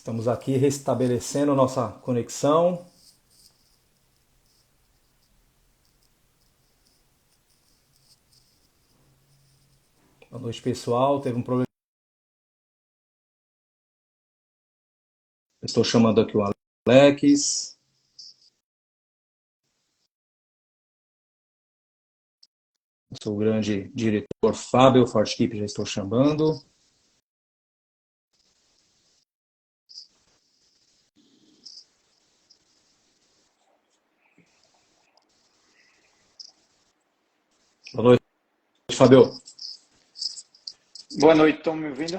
Estamos aqui restabelecendo nossa conexão. Boa noite, pessoal. Teve um problema. Estou chamando aqui o Alex. Sou o grande diretor Fábio Fortkeep, já estou chamando. Boa noite, Fábio. Boa noite, estão me ouvindo?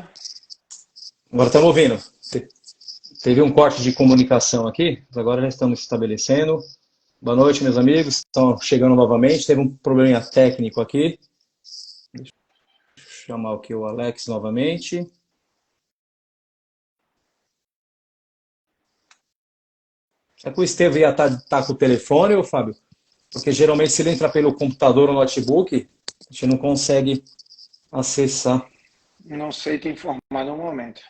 Agora estamos ouvindo. Teve um corte de comunicação aqui, mas agora já estamos estabelecendo. Boa noite, meus amigos. Estão chegando novamente. Teve um probleminha técnico aqui. Deixa eu chamar aqui o Alex novamente. Será que o Estevam ia estar com o telefone, ô Fábio? Porque geralmente se ele entra pelo computador ou notebook, a gente não consegue acessar. Não sei te informar no momento.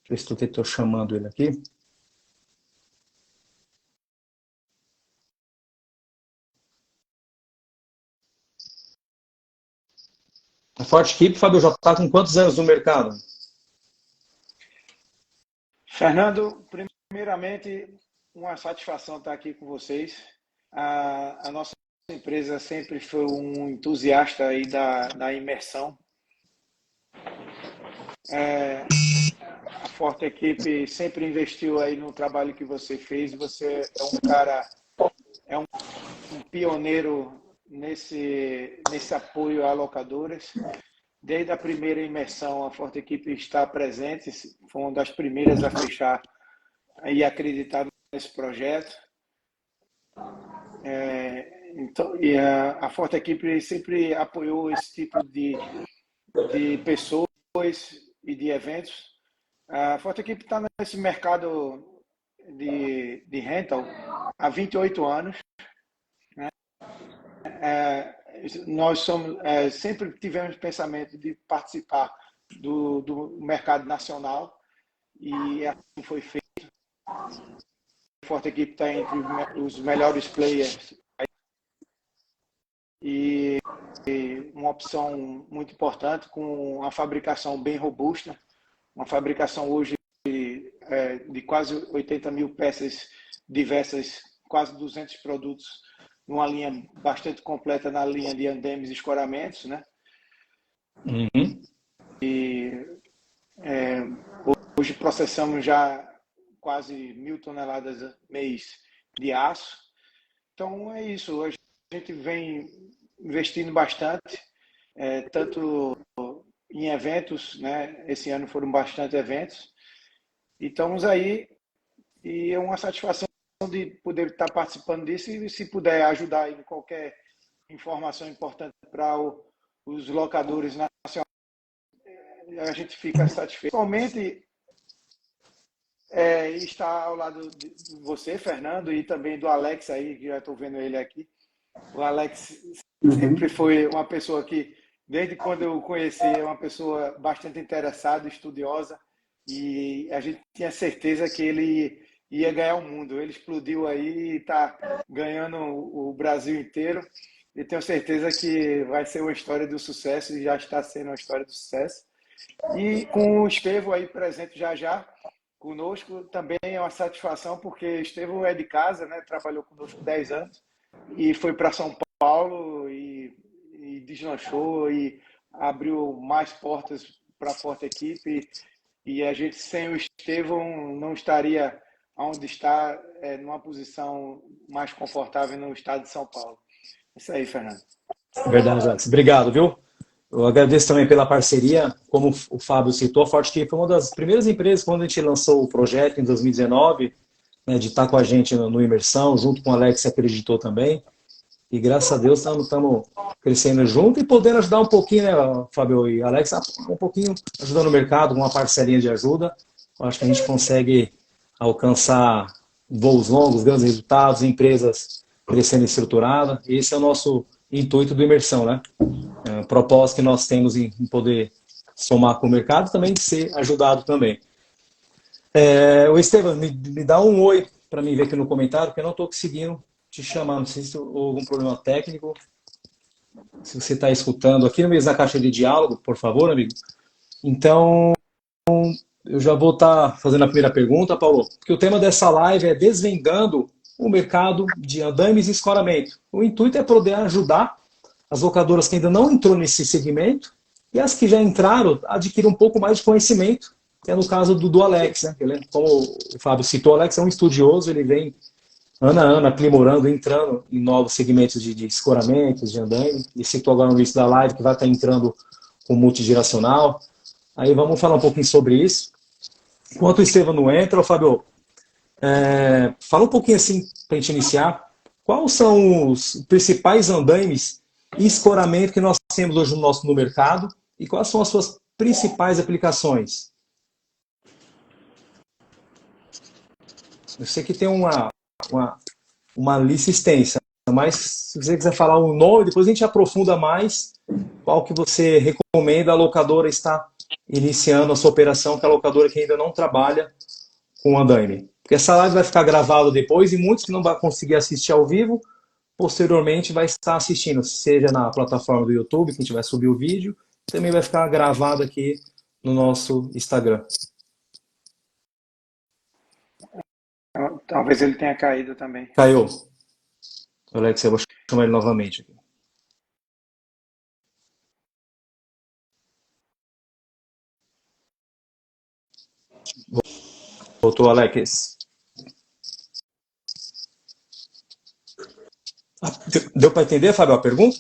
Deixa eu ver se estou chamando ele aqui. A Fortkeep, Fábio, já está com quantos anos no mercado? Fernando, primeiramente, uma satisfação estar aqui com vocês. A nossa empresa sempre foi um entusiasta aí da imersão. A Forte Equipe sempre investiu aí no trabalho que você fez. Você é um cara, é um pioneiro nesse apoio a locadoras. Desde a primeira imersão, a Forte Equipe está presente, foi uma das primeiras a fechar e acreditar nesse projeto. A Forte Equipe sempre apoiou esse tipo de pessoas e de eventos. A Forte Equipe está nesse mercado de rental há 28 anos. Né? Nós sempre tivemos pensamento de participar do mercado nacional e assim foi feito. A Forte Equipe está entre os melhores players e uma opção muito importante, com uma fabricação bem robusta, uma fabricação hoje de quase 80 mil peças diversas, quase 200 produtos, numa linha bastante completa na linha de andames e escoramentos, né? Uhum. Hoje processamos já quase 1.000 toneladas mês de aço. Então é isso, a gente vem investindo bastante, tanto em eventos, né? Esse ano foram bastante eventos. E estamos aí, e é uma satisfação de poder estar participando disso, e se puder ajudar em qualquer informação importante para os locadores nacionais, a gente fica satisfeito. Principalmente estar ao lado de você, Fernando, e também do Alex aí, que já estou vendo ele aqui. O Alex sempre foi uma pessoa que, desde quando eu o conheci, é uma pessoa bastante interessada, estudiosa, e a gente tinha certeza que ele ia ganhar o mundo. Ele explodiu aí e está ganhando o Brasil inteiro. E tenho certeza que vai ser uma história do sucesso, e já está sendo uma história do sucesso. E com o Estevão aí presente já conosco, também é uma satisfação, porque Estevão é de casa, né? Trabalhou conosco 10 anos e foi para São Paulo e deslanchou e abriu mais portas para a Forte Equipe. E a gente, sem o Estevão, não estaria onde está, numa posição mais confortável no estado de São Paulo. Isso aí, Fernando. Verdade, Alex. Obrigado, viu? Eu agradeço também pela parceria. Como o Fábio citou, a Fortkeep foi uma das primeiras empresas, quando a gente lançou o projeto em 2019, né, de estar com a gente no Imersão, junto com o Alex, que acreditou também. E graças a Deus estamos crescendo junto e podendo ajudar um pouquinho, né, Fábio e Alex, um pouquinho ajudando o mercado, com uma parcelinha de ajuda. Eu acho que a gente consegue alcançar voos longos, grandes resultados, empresas crescendo estruturada. Esse é o nosso intuito do Imersão, né? O propósito que nós temos em poder somar com o mercado, também de ser ajudado também. O Estevam, me dá um oi para mim ver aqui no comentário, porque eu não estou conseguindo te chamar. Não sei se houve algum problema técnico. Se você está escutando aqui no meio da caixa de diálogo, por favor, amigo. Então, eu já vou estar fazendo a primeira pergunta, Paulo, porque o tema dessa live é desvendando o mercado de andames e escoramento. O intuito é poder ajudar as locadoras que ainda não entrou nesse segmento e as que já entraram adquirir um pouco mais de conhecimento, que é no caso do Alex, né? Ele, como o Fábio citou, o Alex é um estudioso, ele vem ano a ano aprimorando, entrando em novos segmentos de escoramentos, de andame, e citou agora no início da live que vai estar entrando com multigeracional. Aí vamos falar um pouquinho sobre isso. Enquanto o Estevam não entra, Fábio, fala um pouquinho assim, para a gente iniciar, quais são os principais andames e escoramento que nós temos hoje no mercado e quais são as suas principais aplicações? Eu sei que tem uma lista extensa, mas se você quiser falar um nome, depois a gente aprofunda mais qual que você recomenda a locadora estar iniciando a sua operação, que é a locadora que ainda não trabalha com o andaime. Porque essa live vai ficar gravada depois e muitos que não vão conseguir assistir ao vivo, posteriormente vai estar assistindo, seja na plataforma do YouTube, que a gente vai subir o vídeo, também vai ficar gravado aqui no nosso Instagram. Talvez ele tenha caído também. Caiu. Alex, eu vou chamar ele novamente aqui. Voltou, Alex. Deu para entender, Fábio, a pergunta?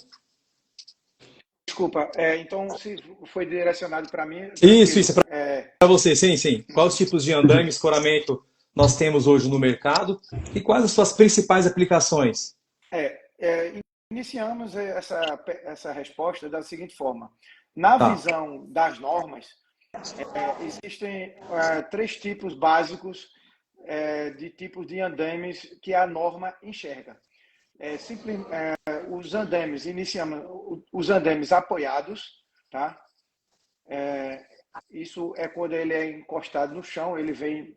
Desculpa, então se foi direcionado para mim, Isso, para você, sim. Quais tipos de andame e escoramento nós temos hoje no mercado e quais as suas principais aplicações? Iniciamos essa resposta da seguinte forma. Na visão das normas, existem 3 tipos básicos de tipos de andames que a norma enxerga. Os andames, iniciamos os andames apoiados, tá? Isso é quando ele é encostado no chão, ele vem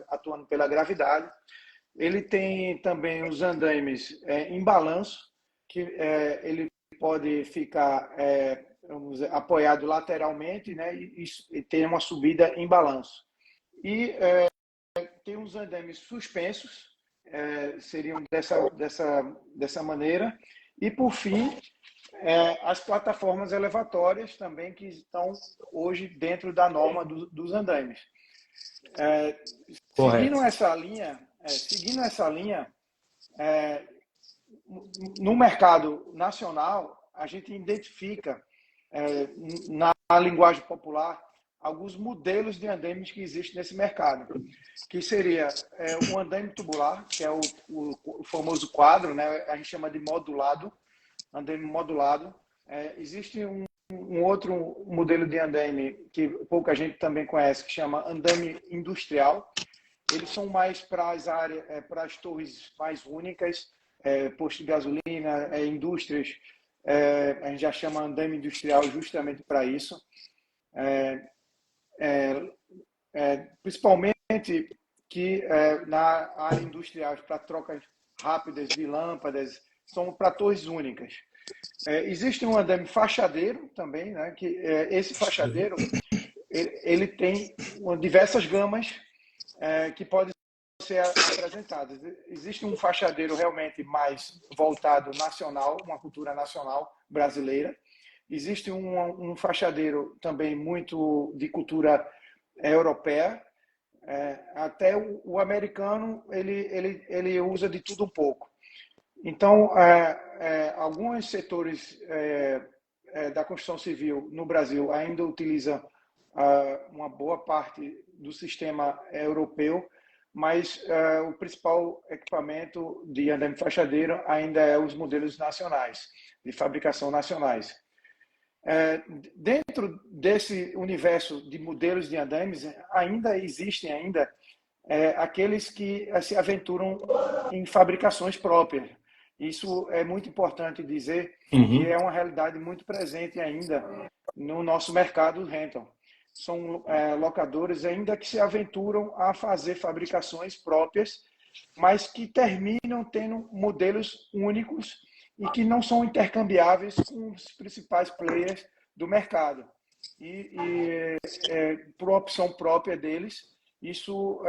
atuando pela gravidade. Ele tem também os andames em balanço, que ele pode ficar vamos dizer, apoiado lateralmente, né, e ter uma subida em balanço. E tem os andames suspensos, seriam dessa maneira. E, por fim, as plataformas elevatórias também, que estão hoje dentro da norma dos andames. Seguindo essa linha, no mercado nacional, a gente identifica, na linguagem popular, alguns modelos de andames que existem nesse mercado, que seria o andame tubular, que é o famoso quadro, né? A gente chama de modulado, andame modulado. Existe um outro modelo de andame que pouca gente também conhece, que chama andame industrial. Eles são mais para as áreas, para as torres mais únicas, posto de gasolina, indústrias. A gente já chama andame industrial justamente para isso. Principalmente que na área industrial, para trocas rápidas de lâmpadas, são para torres únicas. Existe um andame fachadeiro também, né? Que esse fachadeiro ele tem diversas gamas que podem ser apresentadas. Existe um fachadeiro realmente mais voltado nacional, uma cultura nacional brasileira. Existe um fachadeiro também muito de cultura europeia. Até o americano ele usa de tudo um pouco. Então, alguns setores da construção civil no Brasil ainda utilizam uma boa parte do sistema europeu, mas o principal equipamento de andame fachadeiro ainda é os modelos nacionais, de fabricação nacionais. Dentro desse universo de modelos de andames, ainda existem aqueles que se aventuram em fabricações próprias. Isso é muito importante dizer, que é uma realidade muito presente ainda no nosso mercado rental. São locadores ainda que se aventuram a fazer fabricações próprias, mas que terminam tendo modelos únicos e que não são intercambiáveis com os principais players do mercado. Por opção própria deles, isso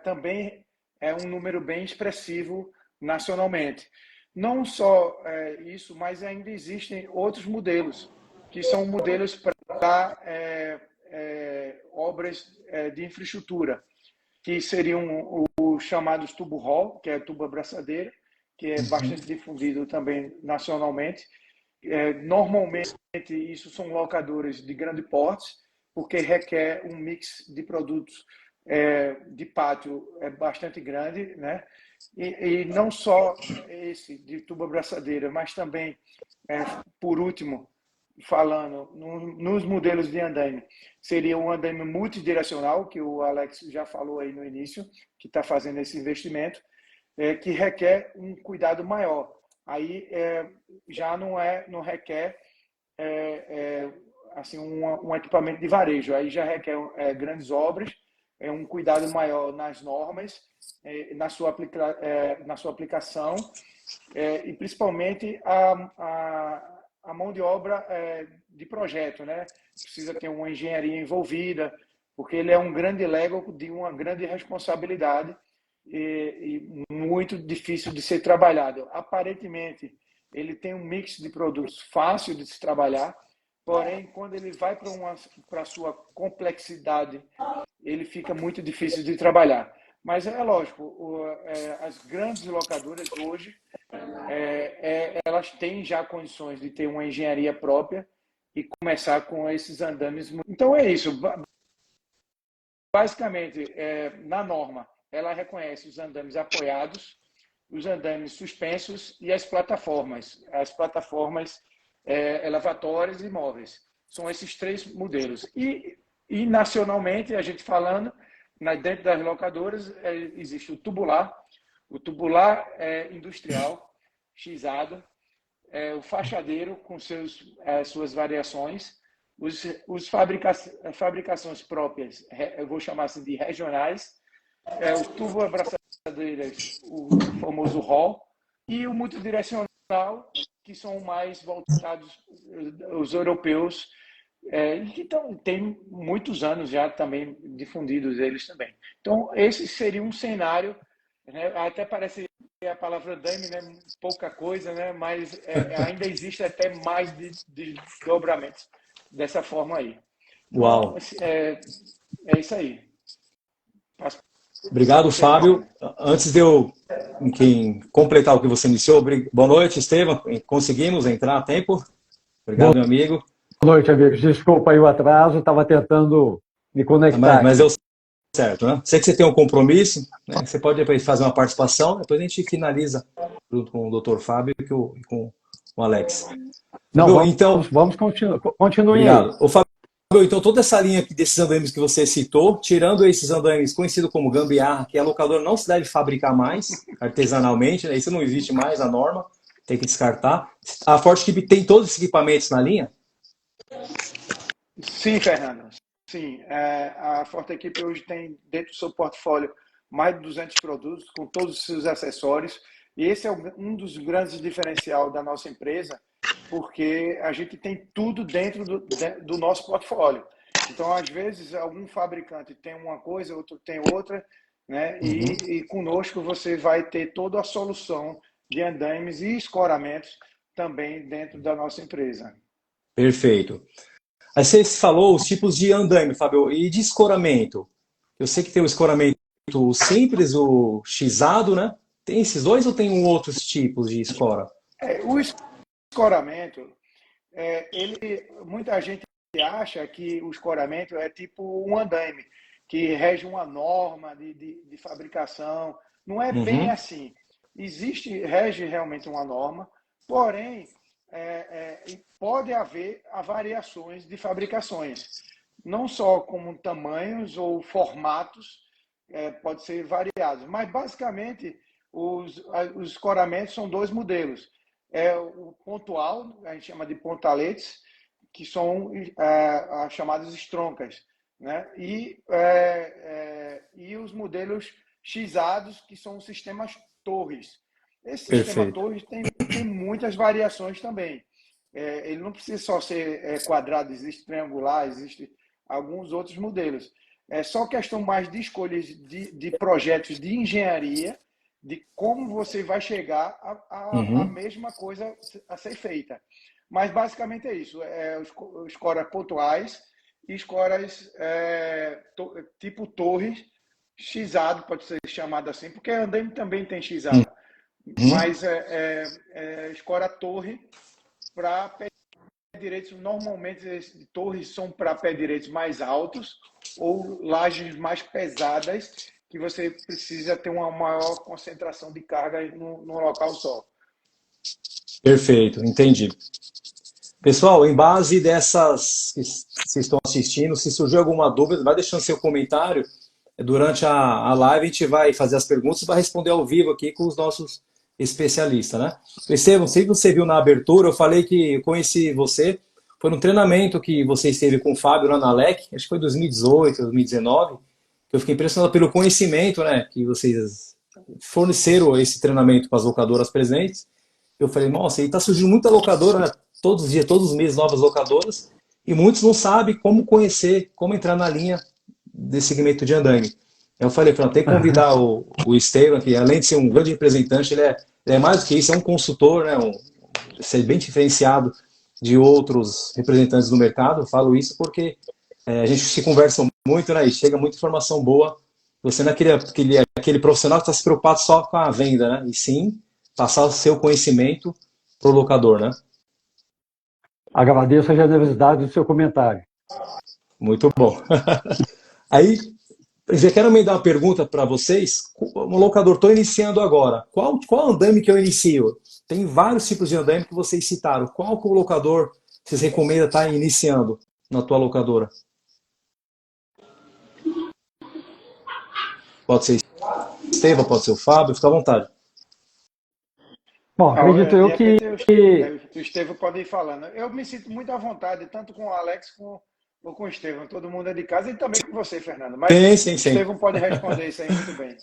também é um número bem expressivo nacionalmente. Não só isso, mas ainda existem outros modelos, que são modelos para obras de infraestrutura, que seriam os chamados tubo roll, que é tubo abraçadeira, que é bastante difundido também nacionalmente. Normalmente, isso são locadores de grande porte, porque requer um mix de produtos de pátio bastante grande, né? E não só esse de tubo abraçadeira, mas também, por último, falando nos modelos de andaime, seria um andaime multidirecional, que o Alex já falou aí no início, que está fazendo esse investimento, que requer um cuidado maior. Aí já não requer assim um equipamento de varejo, aí já requer grandes obras, um cuidado maior nas normas, na sua aplicação, e principalmente a mão de obra de projeto, né? Precisa ter uma engenharia envolvida, porque ele é um grande lego de uma grande responsabilidade e muito difícil de ser trabalhado. Aparentemente, ele tem um mix de produtos fácil de se trabalhar, porém, quando ele vai para a sua complexidade, ele fica muito difícil de trabalhar. Mas é lógico, as grandes locadoras hoje, elas têm já condições de ter uma engenharia própria e começar com esses andames. Então é isso. Basicamente, na norma, ela reconhece os andames apoiados, os andames suspensos e as plataformas. As plataformas elevatórias e móveis. São esses três modelos. E nacionalmente, a gente falando, dentro das locadoras, existe o tubular industrial, xizado, o fachadeiro com suas variações, fabricações próprias, eu vou chamar assim de regionais, o tubo abraçadeiras, o famoso roll, e o multidirecional, que são mais voltados os europeus, e que tem muitos anos já também difundidos eles também. Então, esse seria um cenário, né? Até parece a palavra andaime, né? Pouca coisa, né? Mas ainda existe até mais de dobramentos dessa forma aí. Uau! Então, é isso aí. Obrigado, Fábio. Antes de eu completar o que você iniciou, boa noite, Estevam. Conseguimos entrar a tempo? Obrigado, meu amigo. Boa noite, amigos. Desculpa aí o atraso, estava tentando me conectar. Mas deu certo, né? Sei que você tem um compromisso, né? Você pode depois fazer uma participação, depois a gente finaliza junto com o Dr. Fábio e com o Alex. Não, Fábio, então, vamos continuar. Continue obrigado. aí. O Fábio, então toda essa linha aqui desses andaimes que você citou, tirando esses andaimes conhecidos como gambiarra, que a locadora não se deve fabricar mais artesanalmente, né? Isso não existe mais, a norma, tem que descartar. A Forte Equipe tem todos esses equipamentos na linha? Sim, Fernando. Sim, a Forte Equipe hoje tem dentro do seu portfólio mais de 200 produtos com todos os seus acessórios. E esse é um dos grandes diferenciais da nossa empresa, porque a gente tem tudo dentro do nosso portfólio. Então, às vezes, algum fabricante tem uma coisa, outro tem outra, né? E conosco você vai ter toda a solução de andaimes e escoramentos também dentro da nossa empresa. Perfeito. Aí você falou os tipos de andaime, Fábio, e de escoramento. Eu sei que tem o escoramento simples, o xizado, né? Tem esses dois ou tem outros tipos de escora? O escoramento, muita gente acha que o escoramento é tipo um andaime, que rege uma norma de fabricação. Não é bem assim. Rege realmente uma norma, porém, pode haver variações de fabricações, não só como tamanhos ou formatos, pode ser variados, mas basicamente os escoramentos são dois modelos. O pontual, a gente chama de pontaletes, que são as chamadas estroncas, né? E os modelos X-ados, que são sistemas torres. Esse sistema Perfeito. torres tem muitas variações também. Ele não precisa só ser quadrado, existe triangular, existe alguns outros modelos. É só questão mais de escolhas de projetos de engenharia, de como você vai chegar à mesma coisa a ser feita. Mas basicamente é isso: escoras pontuais e escoras tipo torres, X-ado, pode ser chamado assim, porque a Andaime também tem X-ado. Mas escora torre para pé direitos, normalmente torres são para pé direitos mais altos ou lajes mais pesadas, que você precisa ter uma maior concentração de carga no local só. Perfeito, entendi. Pessoal, em base dessas que vocês estão assistindo, se surgir alguma dúvida, vai deixando seu comentário. Durante a live a gente vai fazer as perguntas e vai responder ao vivo aqui com os nossos especialistas, né? Estevam, sei que você viu na abertura, eu falei que eu conheci você, foi num treinamento que você esteve com o Fábio lá na LEC, acho que foi 2018, 2019, que eu fiquei impressionado pelo conhecimento, né, que vocês forneceram esse treinamento para as locadoras presentes. Eu falei, nossa, e está surgindo muita locadora, né? Todos os dias, todos os meses, novas locadoras, e muitos não sabem como conhecer, como entrar na linha desse segmento de andaime. Eu falei, tem que convidar o Estevam, que além de ser um grande representante, ele é mais do que isso, é um consultor, né? Ser bem diferenciado de outros representantes do mercado. Eu falo isso porque a gente se conversa muito, né? E chega muita informação boa. Você não é aquele profissional que está se preocupado só com a venda, né? E sim passar o seu conhecimento para o locador, né? Agradeço a generosidade do seu comentário. Muito bom. Aí, já quero me dar uma pergunta para vocês. Um locador, estou iniciando agora. Qual andaime que eu inicio? Tem vários tipos de andaime que vocês citaram. Qual que o locador vocês recomendam estar iniciando na tua locadora? Pode ser Estevam, pode ser o Fábio, fica à vontade. Bom, acredito eu que... O Estevam pode ir falando. Eu me sinto muito à vontade, tanto com o Alex ou com o Estevam. Todo mundo é de casa e também com você, Fernando. Mas Sim. o Estevam pode responder isso aí muito bem.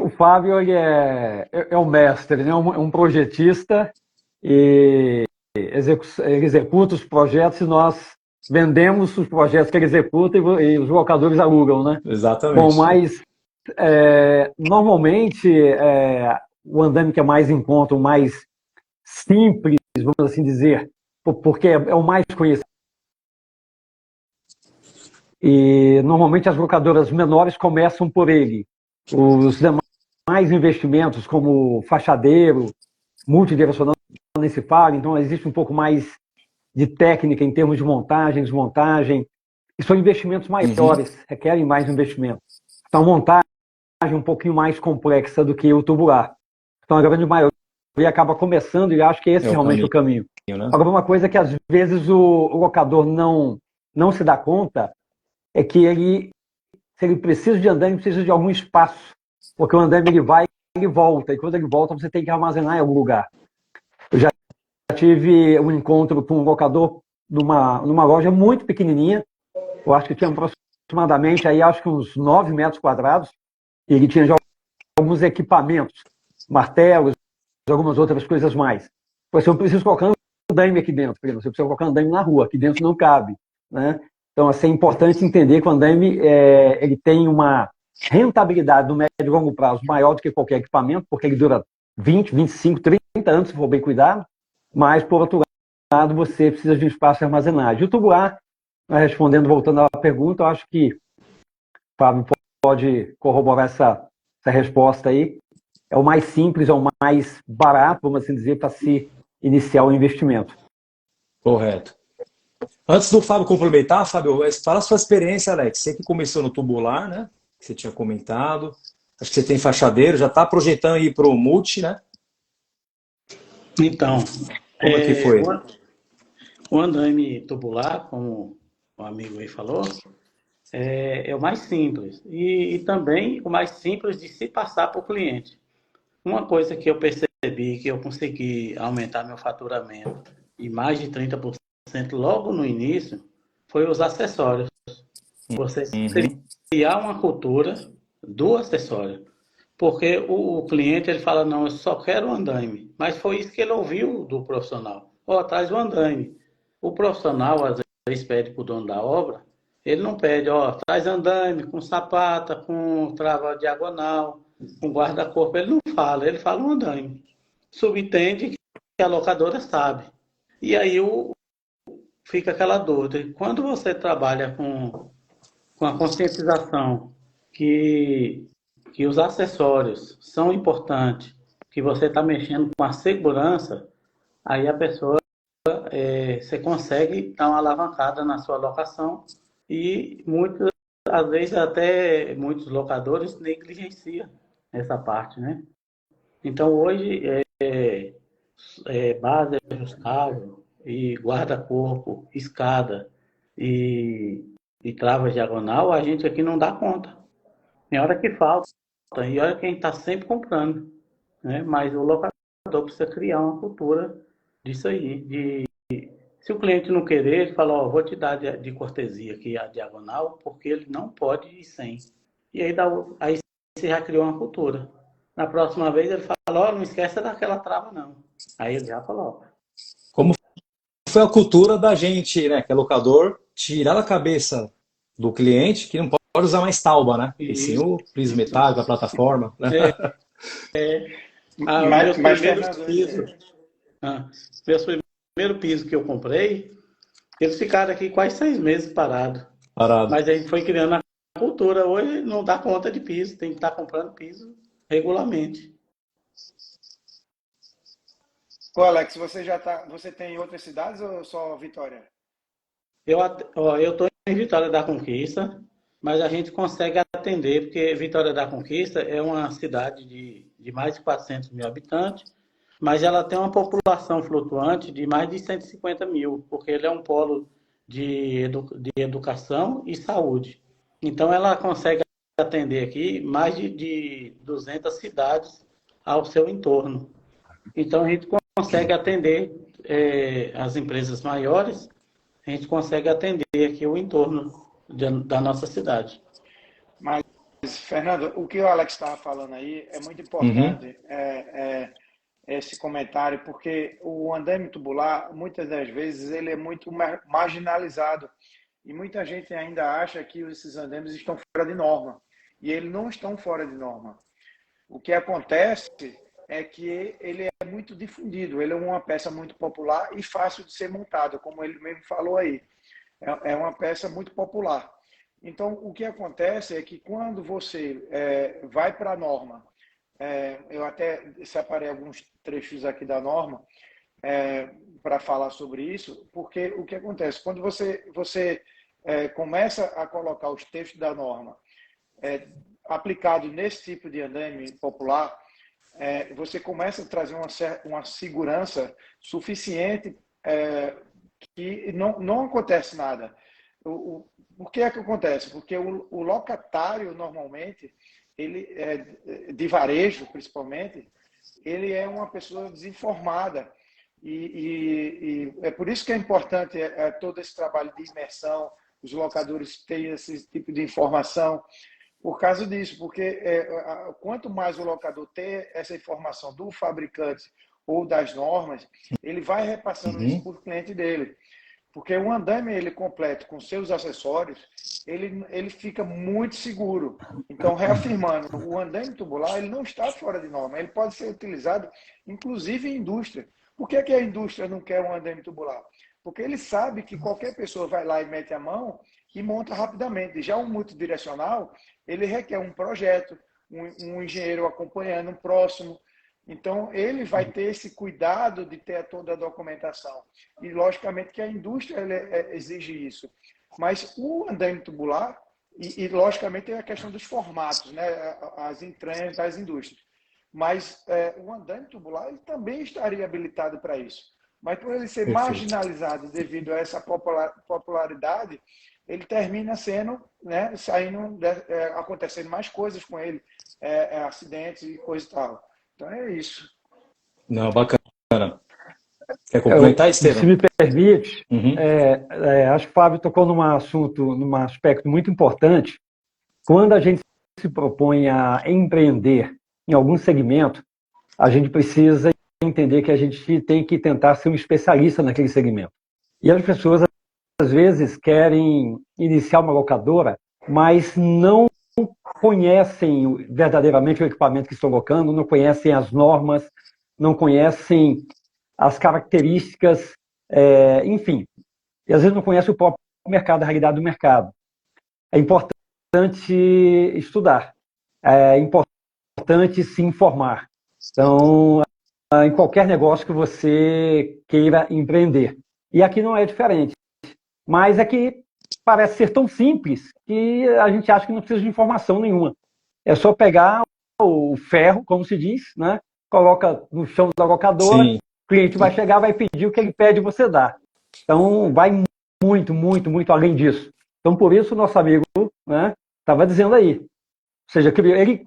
O Fábio ele é um mestre, né? Um projetista e ele executa os projetos e nós vendemos os projetos que ele executa e os locadores alugam, né? Exatamente. Bom, mas normalmente o andaime que é mais em conta, o mais simples, vamos assim dizer, porque é o mais conhecido. E normalmente as locadoras menores começam por ele. Os demais investimentos, como fachadeiro, multidirecional, nem se fala, então existe um pouco mais de técnica em termos de montagem, desmontagem, e são investimentos maiores, requerem mais investimento. Então, montagem um pouquinho mais complexa do que o tubular. Então, a grande maioria acaba começando e acho que esse realmente é o caminho. Né? Agora, uma coisa que às vezes o locador não se dá conta é que se ele precisa de andaime, precisa de algum espaço, porque o andaime ele vai e ele volta, e quando ele volta você tem que armazenar em algum lugar. Eu já tive um encontro com um locador numa loja muito pequenininha, eu acho que tinha aproximadamente aí, acho que uns 9 metros quadrados, e ele tinha já alguns equipamentos, martelos, algumas outras coisas mais. Você não precisa colocar andaime aqui dentro, você precisa colocar andaime na rua, aqui dentro não cabe, né? Então, assim, é importante entender que o andaime ele tem uma rentabilidade no médio e longo prazo maior do que qualquer equipamento, porque ele dura 20, 25, 30 anos, se for bem cuidado, mas, por outro lado, você precisa de um espaço de armazenagem. O tubular, respondendo, voltando à pergunta, eu acho que o Fábio pode corroborar essa resposta aí. É o mais simples, é o mais barato, vamos assim dizer, para se iniciar o investimento. Correto. Antes do Fábio complementar, Fábio, fala a sua experiência, Alex. Você que começou no tubular, né? Que você tinha comentado. Acho que você tem fachadeiro, já está projetando aí para o multi, né? Então, como é que foi? O andaime tubular, como o amigo aí falou, é o mais simples. E também o mais simples de se passar para o cliente. Uma coisa que eu percebi, que eu consegui aumentar meu faturamento e mais de 30% logo no início, foi os acessórios. Você Uhum. criar uma cultura do acessório. Porque o cliente ele fala, não, eu só quero o andaime. Mas foi isso que ele ouviu do profissional. Ó, traz o andaime. O profissional, às vezes, pede para o dono da obra, ele não pede, ó, traz andaime com sapata, com trava diagonal, com guarda-corpo. Ele fala um andaime. Subentende que a locadora sabe. E aí fica aquela dúvida. Quando você trabalha com a conscientização que os acessórios são importantes, que você está mexendo com a segurança, aí a pessoa, você consegue dar uma alavancada na sua locação e muitas, às vezes até muitos locadores negligenciam essa parte, né? Então hoje base ajustável e guarda-corpo, escada e, e trava diagonal, a gente aqui não dá conta. Tem hora que falta, e olha quem está sempre comprando, né? Mas o locador precisa criar uma cultura disso aí. Se o cliente não querer, ele fala, ó, vou te dar de cortesia aqui a diagonal, porque ele não pode ir sem. E aí você já criou uma cultura. Na próxima vez ele fala, ó, não esquece daquela trava não. Aí ele já coloca. Como foi a cultura da gente, né, que é locador, tirar da cabeça do cliente que não pode usar mais tauba, né? E sim Isso, o piso isso. metálico, a plataforma, né? Meus Mas primeiros Fernando, pisos, meus primeiros pisos que eu comprei, eles ficaram aqui quase 6 meses parados. Parado. Mas a gente foi criando a cultura. Hoje não dá conta de piso, tem que estar comprando piso regularmente. ô Alex, você tem outras cidades ou só Vitória? Eu estou em Vitória da Conquista, mas a gente consegue atender, porque Vitória da Conquista é uma cidade de mais de 400 mil habitantes, mas ela tem uma população flutuante de mais de 150 mil, porque ele é um polo de educação e saúde. Então, ela consegue atender aqui mais de 200 cidades ao seu entorno. Então, a gente consegue atender as empresas maiores, a gente consegue atender aqui o entorno da nossa cidade. Mas, Fernando, o que o Alex estava falando aí é muito Uhum. importante, esse comentário, porque o andaime tubular, muitas das vezes, ele é muito marginalizado. E muita gente ainda acha que esses andaimes estão fora de norma. E eles não estão fora de norma. O que acontece é que ele é muito difundido, ele é uma peça muito popular e fácil de ser montada, como ele mesmo falou aí. É uma peça muito popular. Então, o que acontece é que quando você vai para a norma, eu até separei alguns trechos aqui da norma para falar sobre isso, porque o que acontece? Quando você começa a colocar os textos da norma aplicado nesse tipo de andaime popular, você começa a trazer uma segurança suficiente que não acontece nada. Por que é que acontece? Porque o locatário, normalmente, ele de varejo, principalmente, ele é uma pessoa desinformada. E é por isso que é importante todo esse trabalho de imersão, os locadores terem esse tipo de informação, por causa disso, porque quanto mais o locador ter essa informação do fabricante ou das normas, ele vai repassando isso Uhum. para o cliente dele. Porque o andaime ele completo com seus acessórios, ele fica muito seguro. Então, reafirmando, o andaime tubular ele não está fora de norma, ele pode ser utilizado inclusive em indústria. Por que a indústria não quer um andaime tubular? Porque ele sabe que qualquer pessoa vai lá e mete a mão e monta rapidamente. Já o multidirecional, ele requer um projeto, um engenheiro acompanhando, um próximo. Então, ele vai ter esse cuidado de ter toda a documentação. E, logicamente, que a indústria exige isso. Mas o andaime tubular, logicamente, tem a questão dos formatos, né? As entranhas das indústrias. Mas o andaime tubular ele também estaria habilitado para isso. Mas, por ele ser Perfeito. marginalizado devido a essa popularidade, ele termina sendo, né, acontecendo mais coisas com ele, acidentes e coisa e tal. Então é isso. Não, bacana. Quer complementar, Se Estevam? me permite, Uhum. acho que o Fábio tocou num aspecto muito importante. Quando a gente se propõe a empreender em algum segmento, a gente precisa entender que a gente tem que tentar ser um especialista naquele segmento. E as pessoas, às vezes, querem iniciar uma locadora, mas não conhecem verdadeiramente o equipamento que estão colocando, não conhecem as normas, não conhecem as características, enfim. E às vezes não conhecem o próprio mercado, a realidade do mercado. É importante estudar, é importante se informar. Então, em qualquer negócio que você queira empreender. E aqui não é diferente. Mas é que parece ser tão simples que a gente acha que não precisa de informação nenhuma. É só pegar o ferro, como se diz, né? Coloca no chão da locadora, Sim. o cliente vai chegar, vai pedir o que ele pede, você dá. Então, vai muito, muito, muito além disso. Então, por isso, o nosso amigo, né, estava dizendo aí. Ou seja, ele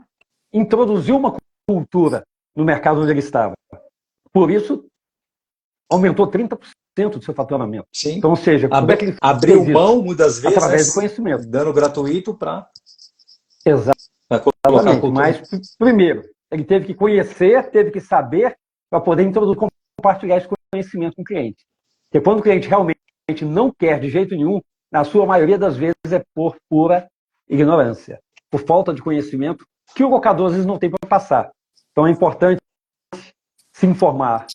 introduziu uma cultura no mercado onde ele estava. Por isso, aumentou 30% do seu faturamento. Sim. Então, ou seja, como é que ele Abriu fez isso? mão, muitas vezes, Através do né, conhecimento. dando gratuito para colocar Exatamente. cultura. Mas, primeiro, ele teve que conhecer, teve que saber para poder introduzir, compartilhar esse conhecimento com o cliente. Porque quando o cliente realmente não quer de jeito nenhum, na sua maioria das vezes é por pura ignorância, por falta de conhecimento que o locador às vezes não tem para passar. Então é importante se informar.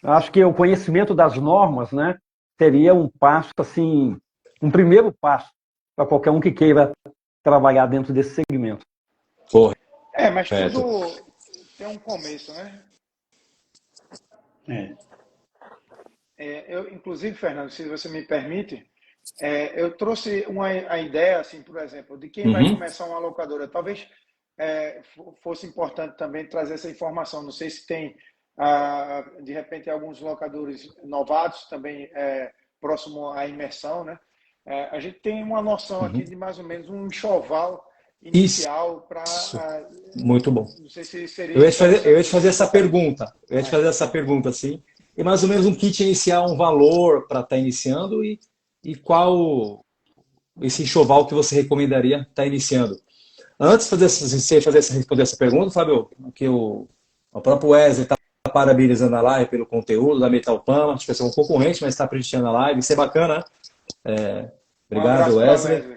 Eu acho que o conhecimento das normas, né, seria um passo, assim, um primeiro passo para qualquer um que queira trabalhar dentro desse segmento. Mas Correto. tudo tem um começo, né? Inclusive, Fernando, se você me permite, eu trouxe a ideia, assim, por exemplo, de quem vai começar uma locadora. Talvez fosse importante também trazer essa informação. Não sei se tem, de repente, alguns locadores novatos também próximo à imersão, né? A gente tem uma noção aqui de mais ou menos um enxoval inicial para... Muito bom. Não sei se seria Eu ia te fazer essa colocar isso. pergunta. Eu ia te fazer essa pergunta, assim. E mais ou menos um kit inicial, um valor para estar iniciando e qual esse enxoval que você recomendaria estar iniciando. Antes de responder essa pergunta, Fábio, que o próprio Wesley está parabenizando a live pelo conteúdo da Metal Pama. Acho que vai ser um concorrente, mas está prestigiando a live. Isso é bacana, né? Um Obrigado, abraço para Wesley. Wesley.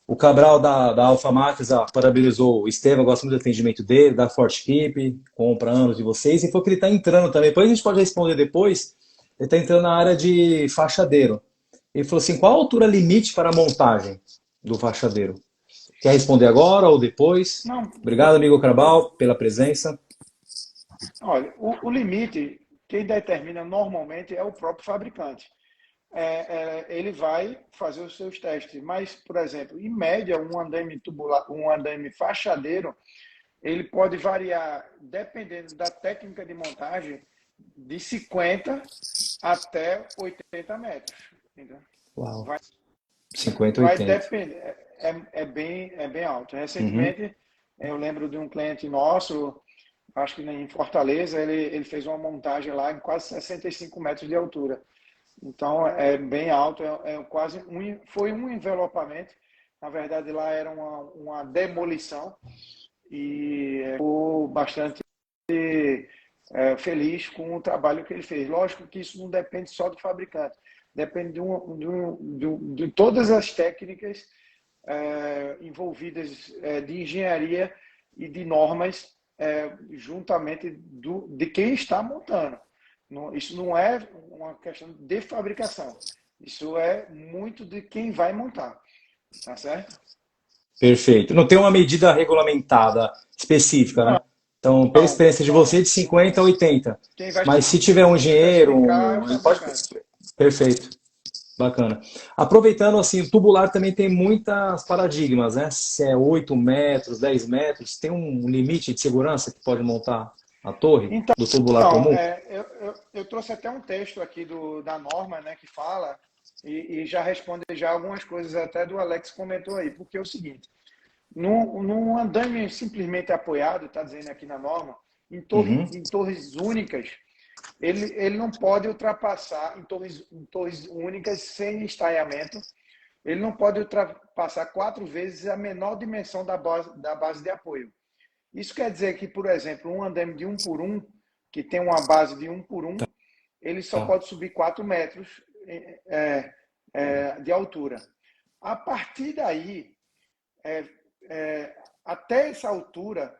O Cabral da Alfa Max parabenizou o Estevam, gosta muito do atendimento dele, da Forte Keep, compra anos de vocês, e foi que ele está entrando também. Depois a gente pode responder depois. Ele está entrando na área de fachadeiro. Ele falou assim: qual a altura limite para a montagem do fachadeiro? Quer responder agora ou depois? Não, Obrigado, amigo Cabral, pela presença. olha, o limite, quem determina normalmente é o próprio fabricante. Ele vai fazer os seus testes, mas, por exemplo, em média, um andaime tubular, um andaime fachadeiro, ele pode variar, dependendo da técnica de montagem, de 50 até 80 metros. Entendeu? Uau, Vai, 50, vai 80. depender, é bem alto. Recentemente, eu lembro de um cliente nosso, acho que em Fortaleza, ele fez uma montagem lá em quase 65 metros de altura. Então, é bem alto, foi um envelopamento. Na verdade, lá era uma demolição e ficou bastante feliz com o trabalho que ele fez. Lógico que isso não depende só do fabricante, depende de todas as técnicas envolvidas de engenharia e de normas juntamente de quem está montando. Isso não é uma questão de fabricação. Isso é muito de quem vai montar. Tá certo? Perfeito. Não tem uma medida regulamentada específica, né? Não, Então, pela experiência de não. você, de 50 a 80. Quem vai Mas se tiver um engenheiro, especificar é o ele pode. fabricante. Perfeito. Bacana. Aproveitando, assim, o tubular também tem muitas paradigmas, né? Se é 8 metros, 10 metros, tem um limite de segurança que pode montar a torre Então, do tubular comum? eu trouxe até um texto aqui da norma, né, que fala e já responde já algumas coisas até do Alex comentou aí, porque é o seguinte, num andaime simplesmente apoiado, está dizendo aqui na norma, em torres únicas, ele não pode ultrapassar em torres únicas sem estaiamento. Ele não pode ultrapassar 4 vezes a menor dimensão da base de apoio. Isso quer dizer que, por exemplo, um andaime de 1 por 1, que tem uma base de 1 por 1, ele só pode subir 4 metros de altura. A partir daí, até essa altura,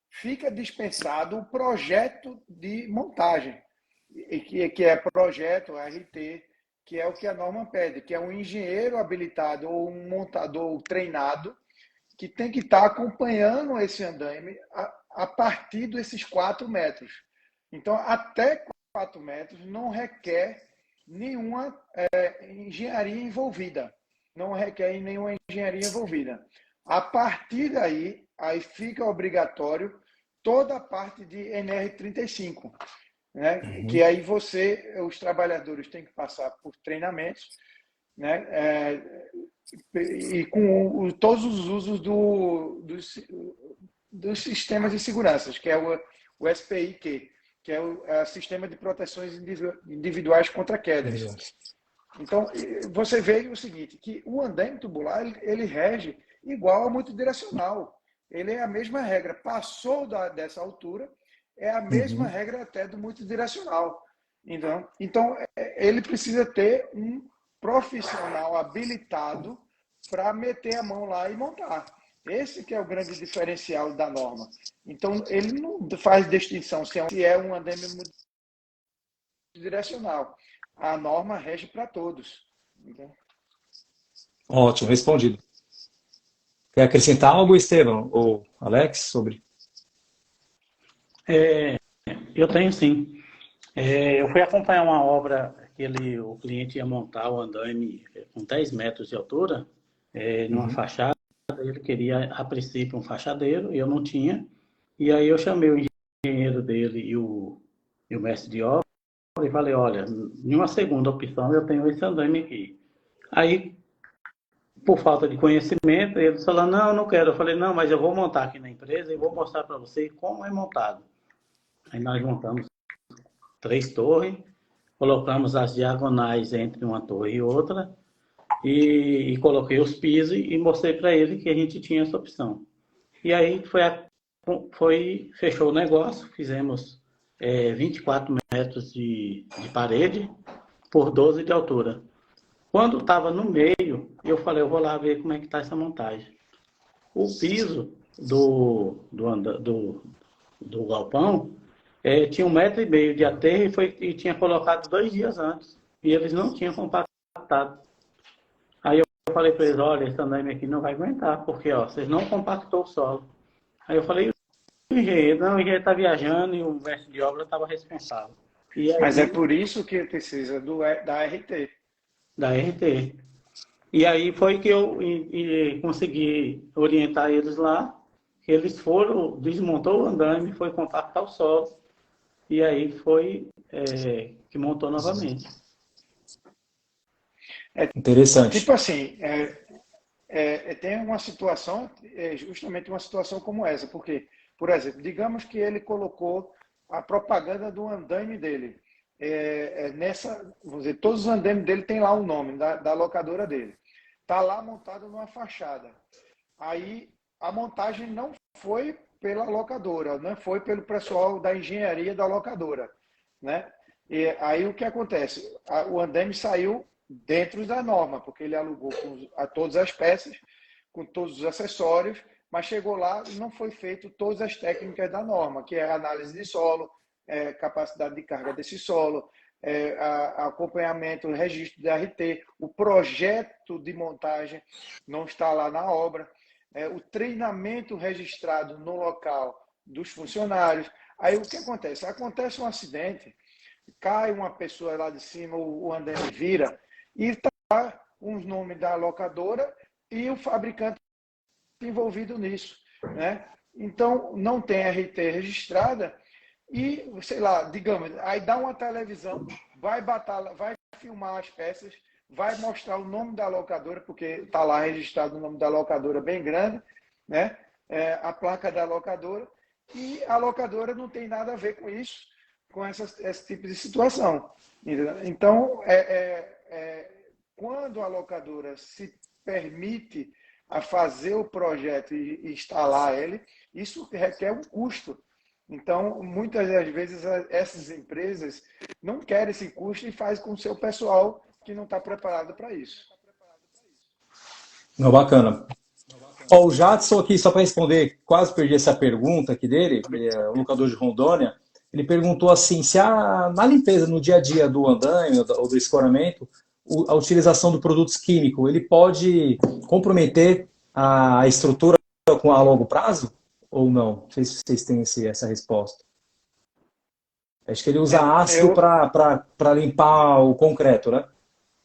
fica dispensado o projeto de montagem, que é projeto RT, que é o que a norma pede, que é um engenheiro habilitado ou um montador treinado que tem que estar acompanhando esse andaime a partir desses 4 metros. Então, até 4 metros não requer nenhuma engenharia envolvida. Não requer nenhuma engenharia envolvida. A partir daí, aí fica obrigatório toda a parte de NR35. Né? Que aí os trabalhadores têm que passar por treinamentos, né? E com todos os usos dos sistemas de segurança, que é o SPI-Q, que é o Sistema de Proteções Individuais contra Quedas. Então, você vê o seguinte, que o andaime tubular, ele rege igual ao multidirecional. Ele é a mesma regra. Passou dessa altura, é a mesma regra até do multidirecional. Então, ele precisa ter um profissional habilitado para meter a mão lá e montar. Esse que é o grande diferencial da norma. Então, ele não faz distinção se é um andaime multidirecional. A norma rege para todos. Entendeu? Ótimo, respondido. Quer acrescentar algo, Estevam ou Alex, sobre? Eu tenho sim. Eu fui acompanhar uma obra que o cliente ia montar o andaime com 10 metros de altura, numa fachada. Ele queria, a princípio, um fachadeiro, e eu não tinha. E aí eu chamei o engenheiro dele e o mestre de obra e falei, olha, em uma segunda opção eu tenho esse andaime aqui. Aí, por falta de conhecimento, eles falaram, não, eu não quero. Eu falei, não, mas eu vou montar aqui na empresa e vou mostrar para você como é montado. Aí nós montamos 3 torres, colocamos as diagonais entre uma torre e outra e coloquei os pisos e mostrei para ele que a gente tinha essa opção. E aí fechou o negócio, fizemos 24 metros de parede por 12 de altura. Quando estava no meio, eu falei, eu vou lá ver como é que está essa montagem. O piso do galpão tinha 1,5 metro de aterro e tinha colocado 2 dias antes. E eles não tinham compactado. Aí eu falei para eles, olha, esse andaime aqui não vai aguentar, porque vocês não compactou o solo. Aí eu falei, o engenheiro está viajando e o mestre de obra estava responsável. Aí, mas é por isso que precisa da RT. Da RT. E aí foi que eu consegui orientar eles lá. Eles foram, desmontou o andaime, foi compactar o solo. E aí foi que montou novamente. Interessante. Tipo assim, tem uma situação, justamente uma situação como essa, porque, por exemplo, digamos que ele colocou a propaganda do andaime dele. Vamos dizer, todos os andaimes dele tem lá o nome da locadora dele. Está lá montado numa fachada. Aí a montagem não foi pela locadora, não foi pelo pessoal da engenharia da locadora, né? E aí o que acontece? O andaime saiu dentro da norma, porque ele alugou a todas as peças, com todos os acessórios, mas chegou lá e não foi feito todas as técnicas da norma, que é a análise de solo, capacidade de carga desse solo, acompanhamento, registro de RT, o projeto de montagem não está lá na obra, o treinamento registrado no local dos funcionários. Aí o que acontece? Acontece um acidente, cai uma pessoa lá de cima, o andaime vira, e está os nomes da locadora e o fabricante envolvido nisso, né? Então, não tem RT registrada e, sei lá, digamos, aí dá uma televisão, vai filmar as peças, vai mostrar o nome da locadora, porque está lá registrado o nome da locadora bem grande, né? A placa da locadora, e a locadora não tem nada a ver com isso, com esse tipo de situação. Então, quando a locadora se permite a fazer o projeto e instalar ele, isso requer um custo. Então, muitas das vezes, essas empresas não querem esse custo e fazem com o seu pessoal que não está preparado para isso. Não, bacana. Ó, o Jadson aqui, só para responder, quase perdi essa pergunta aqui dele, ele é um locador de Rondônia. Ele perguntou assim, se na limpeza, no dia a dia do andaime ou do escoramento, a utilização de produtos químicos, ele pode comprometer a estrutura a longo prazo? Ou não? Não sei se vocês têm essa resposta. Acho que ele usa ácido para limpar o concreto, né?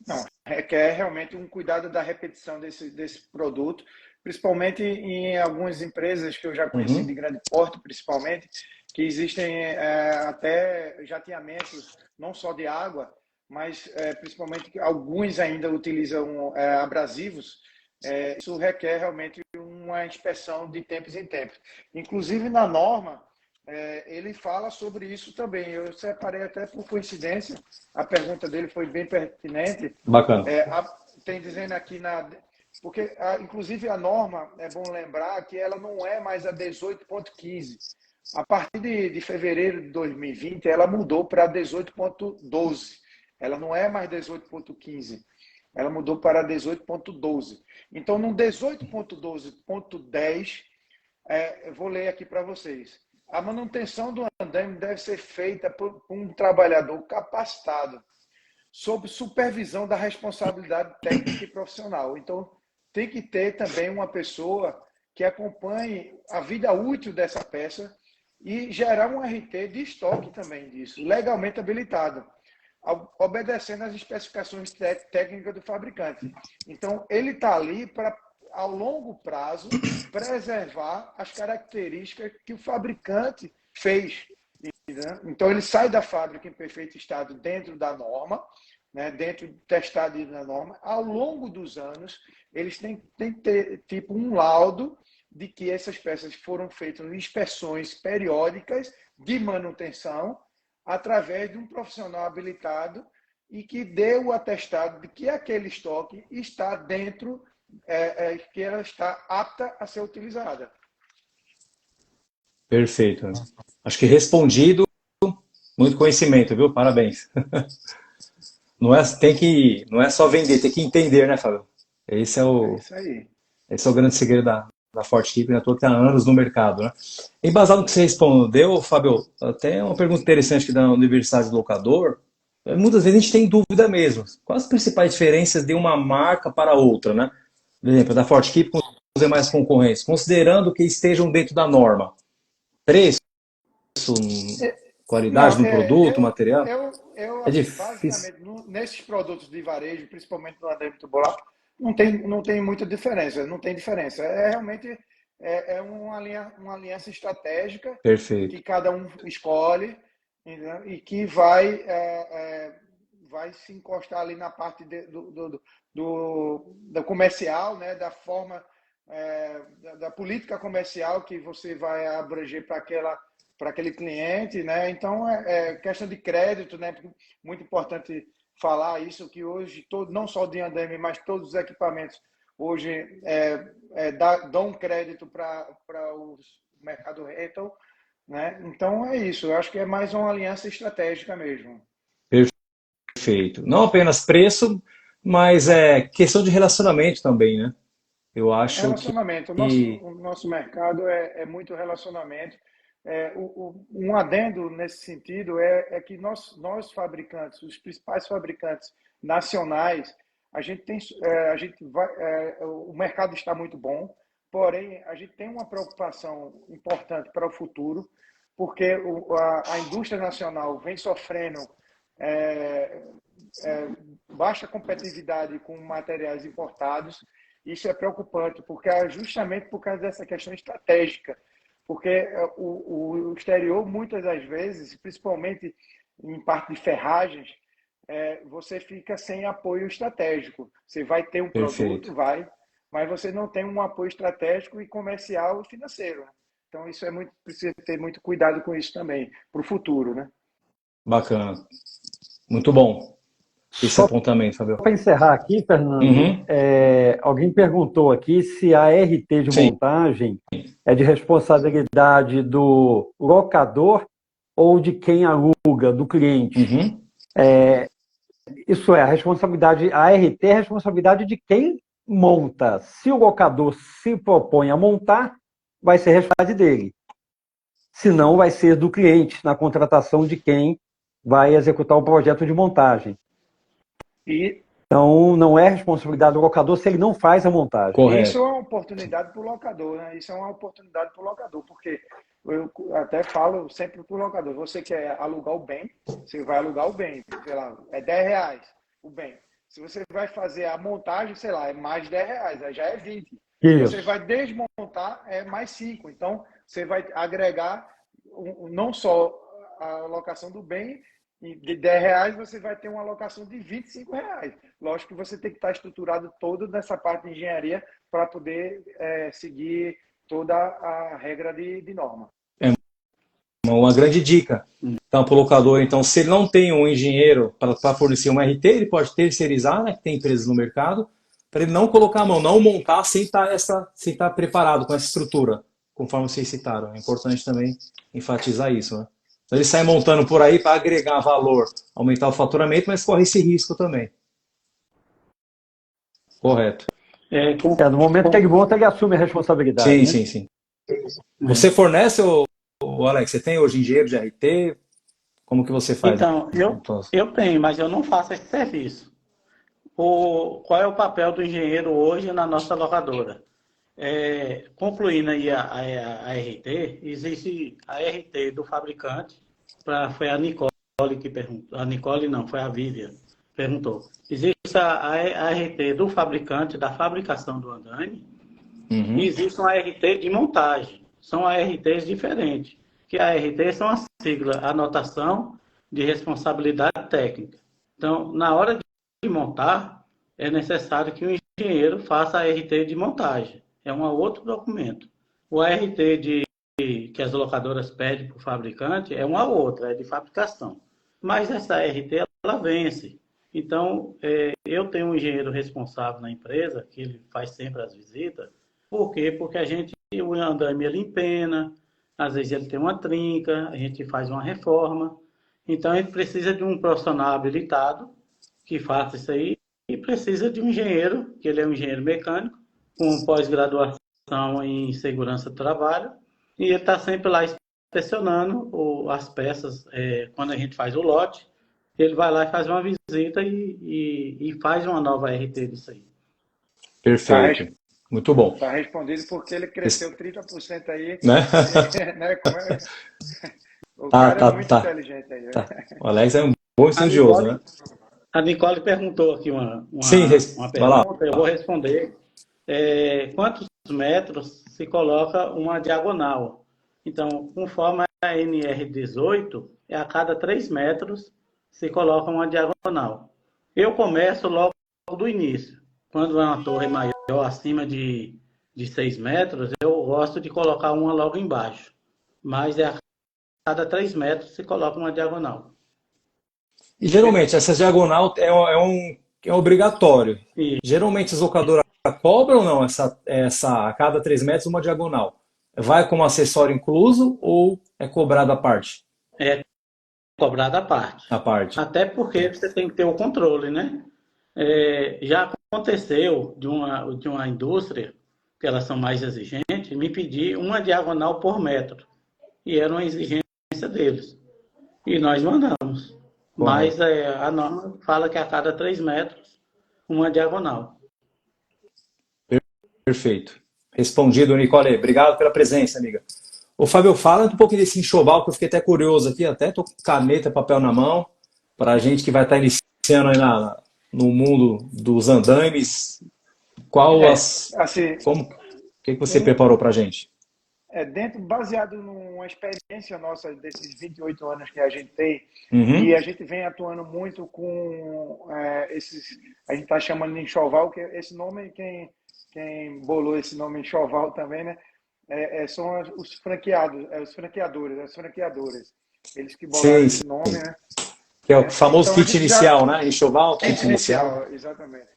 Não, requer realmente um cuidado da repetição desse produto, principalmente em algumas empresas que eu já conheci de grande porte, principalmente, que existem até jateamentos, não só de água, mas principalmente alguns ainda utilizam abrasivos. Isso requer realmente uma inspeção de tempos em tempos. Inclusive, na norma, ele fala sobre isso também. Eu separei até por coincidência, a pergunta dele foi bem pertinente. Bacana. Tem dizendo aqui, porque inclusive a norma, é bom lembrar que ela não é mais a 18.15. A partir de fevereiro de 2020, ela mudou para 18.12. Ela não é mais 18.15. Ela mudou para 18.12. Então, no 18.12.10, eu vou ler aqui para vocês. A manutenção do andaime deve ser feita por um trabalhador capacitado, sob supervisão da responsabilidade técnica e profissional. Então, tem que ter também uma pessoa que acompanhe a vida útil dessa peça e gerar um RT de estoque também disso, legalmente habilitado, obedecendo às especificações técnicas do fabricante. Então, ele está ali para, ao longo prazo, preservar as características que o fabricante fez. Então, ele sai da fábrica em perfeito estado dentro da norma, né, testado na norma. Ao longo dos anos, eles têm que ter tipo um laudo de que essas peças foram feitas em inspeções periódicas de manutenção através de um profissional habilitado e que dê o atestado de que aquele estoque está dentro, que ela está apta a ser utilizada. Perfeito. Acho que respondido, muito conhecimento, viu? Parabéns. Não é só vender, tem que entender, né, Fábio? Esse é isso aí. Esse é o grande segredo da Forte Keep, né? Estou há anos no mercado, né? Embasado no que você respondeu, Fábio, até uma pergunta interessante aqui da Universidade do Locador. Muitas vezes a gente tem dúvida mesmo. Quais as principais diferenças de uma marca para outra, né? Por exemplo, da Forte Keep com os demais concorrentes, considerando que estejam dentro da norma. Preço, qualidade do produto, material? Eu É assim, difícil. basicamente, nesses produtos de varejo, principalmente no andaime tubular, não tem muita diferença, não tem diferença. Realmente uma aliança estratégica Perfeito. que cada um escolhe, entendeu? E que vai se encostar ali na parte do comercial, né? Da forma da política comercial que você vai abranger para aquele cliente, né? Então, questão de crédito, né? Muito importante falar isso, que hoje, não só de andaime, mas todos os equipamentos hoje dão crédito para o mercado rental, né? Então, é isso. Eu acho que é mais uma aliança estratégica mesmo. Perfeito. Não apenas preço, mas questão de relacionamento também, né? Eu acho que Relacionamento. O nosso mercado é muito relacionamento. Um adendo nesse sentido que nós fabricantes, os principais fabricantes nacionais, o mercado está muito bom, porém a gente tem uma preocupação importante para o futuro, porque a indústria nacional vem sofrendo baixa competitividade com materiais importados. Isso é preocupante, porque justamente por causa dessa questão estratégica. Porque o exterior, muitas das vezes, principalmente em parte de ferragens, você fica sem apoio estratégico. Você vai ter um produto, perfeito. mas você não tem um apoio estratégico e comercial e financeiro. Então, isso precisa ter muito cuidado com isso também, para o futuro, né? Bacana. Muito bom esse Só apontamento, Fabio. para encerrar aqui, Fernando, Uhum. alguém perguntou aqui se a RT de Sim. montagem é de responsabilidade do locador ou de quem aluga, do cliente. Uhum. Isso é, a RT é a responsabilidade de quem monta. Se o locador se propõe a montar, vai ser responsabilidade dele. Se não, vai ser do cliente, na contratação de quem vai executar o projeto de montagem. E Então, não é responsabilidade do locador se ele não faz a montagem. isso Correto. é uma oportunidade para o locador, né? Isso é uma oportunidade para o locador, porque eu até falo sempre para o locador, você quer alugar o bem, você vai alugar o bem, sei lá, é R$ 10 o bem. Se você vai fazer a montagem, sei lá, é mais R$ 10, aí já é 20. Se você Isso. vai desmontar, é mais 5. Então, você vai agregar não só a alocação do bem, de R$ 10, você vai ter uma alocação de R$ 25. Lógico que você tem que estar estruturado todo nessa parte de engenharia para poder seguir toda a regra de norma. Uma grande dica. Então, para o locador, então, se ele não tem um engenheiro para fornecer uma RT, ele pode terceirizar, né, que tem empresas no mercado, para ele não colocar a mão, não montar sem estar preparado com essa estrutura, conforme vocês citaram. É importante também enfatizar isso, né? Então, ele sai montando por aí para agregar valor, aumentar o faturamento, mas corre esse risco também. Correto. No momento que ele monta, ele assume a responsabilidade. Sim, Né? sim, sim. Você fornece, o Alex, você tem hoje engenheiro de RT? Como que você faz? Então, eu tenho, mas eu não faço esse serviço. Qual é o papel do engenheiro hoje na nossa locadora? Concluindo aí a RT, existe a RT do fabricante, foi a Nicole que perguntou, a Nicole não, foi a Vivian que perguntou. Existe a RT do fabricante, da fabricação do andaime, e existe uma RT de montagem. São ARTs diferentes, que a RT são a sigla, anotação de responsabilidade técnica. Então, na hora de montar, é necessário que o engenheiro faça a RT de montagem. É um outro documento. O ART que as locadoras pedem para o fabricante é uma outra, é de fabricação. Mas essa RT, ela vence. Então, eu tenho um engenheiro responsável na empresa, que ele faz sempre as visitas. Por quê? Porque o andaime ele empena, às vezes ele tem uma trinca, a gente faz uma reforma. Então, ele precisa de um profissional habilitado que faça isso aí e precisa de um engenheiro, que ele é um engenheiro mecânico, com pós-graduação em segurança do trabalho, e ele está sempre lá inspecionando as peças. Quando a gente faz o lote, ele vai lá e faz uma visita e faz uma nova RT disso aí. Perfeito. Muito bom. Está respondido porque ele cresceu 30% aí. Né? Né? O cara é muito inteligente aí. Tá. O Alex é um bom estudioso, né? A Nicole perguntou aqui uma vai lá. pergunta, eu vou responder. Quantos metros se coloca uma diagonal? Então, conforme a NR18, a cada 3 metros se coloca uma diagonal. Eu começo logo do início. Quando é uma torre maior, acima de 6 metros, eu gosto de colocar uma logo embaixo. Mas a cada 3 metros se coloca uma diagonal. E geralmente, essa diagonal é obrigatório. E Geralmente as locadoras cobram ou não essa a cada 3 metros uma diagonal? Vai como acessório incluso ou é cobrado à parte? é cobrada à parte. À parte. Até porque você tem que ter o controle, né? Já aconteceu de uma indústria, que elas são mais exigentes, me pedir uma diagonal por metro. E era uma exigência deles. E nós mandamos. Mas a norma fala que a cada 3 metros, uma diagonal. Perfeito. Respondido, Nicole. Obrigado pela presença, amiga. Ô, Fábio, fala um pouquinho desse enxoval, que eu fiquei até curioso aqui, até tô com caneta, papel na mão, para a gente que vai estar iniciando aí no mundo dos andaimes. O que você preparou para a gente? Baseado numa experiência nossa desses 28 anos que a gente tem, e a gente vem atuando muito com a gente está chamando de enxoval, que esse nome, quem bolou esse nome enxoval também, né? São os franqueados, os franqueadores, as franqueadoras. Eles que bolaram Sim, esse sim. nome, né? Que é o famoso Então a kit gente inicial, né? Enxoval, kit inicial. exatamente.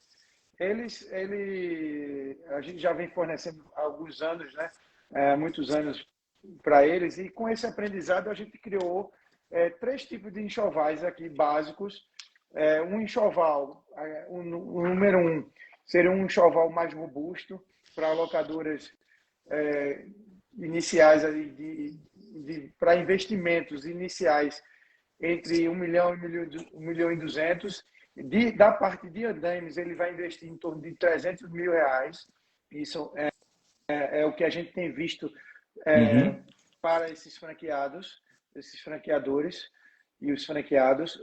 A gente já vem fornecendo há alguns anos, né? Muitos anos para eles, e com esse aprendizado a gente criou 3 tipos de enxovais aqui básicos. Um enxoval, o número 1, seria um enxoval mais robusto para locadoras iniciais para investimentos iniciais entre 1 milhão e 1 milhão e 200. Da parte de andaimes, ele vai investir em torno de R$300 mil. Isso é o que a gente tem visto Uhum. para esses franqueados, esses franqueadores e os franqueados.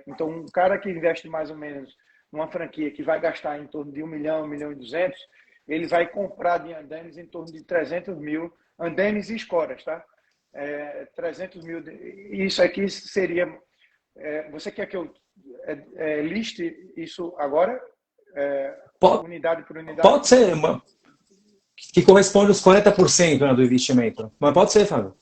Então, um cara que investe mais ou menos numa franquia que vai gastar em torno de 1 milhão, 1 milhão e 200, ele vai comprar de andaimes em torno de 300 mil, andaimes e escoras, tá? 300 mil. Isso aqui seria... você quer que eu liste isso agora? Unidade por unidade? Pode ser, que corresponde aos 40%, né, do investimento. Mas pode ser, Fábio.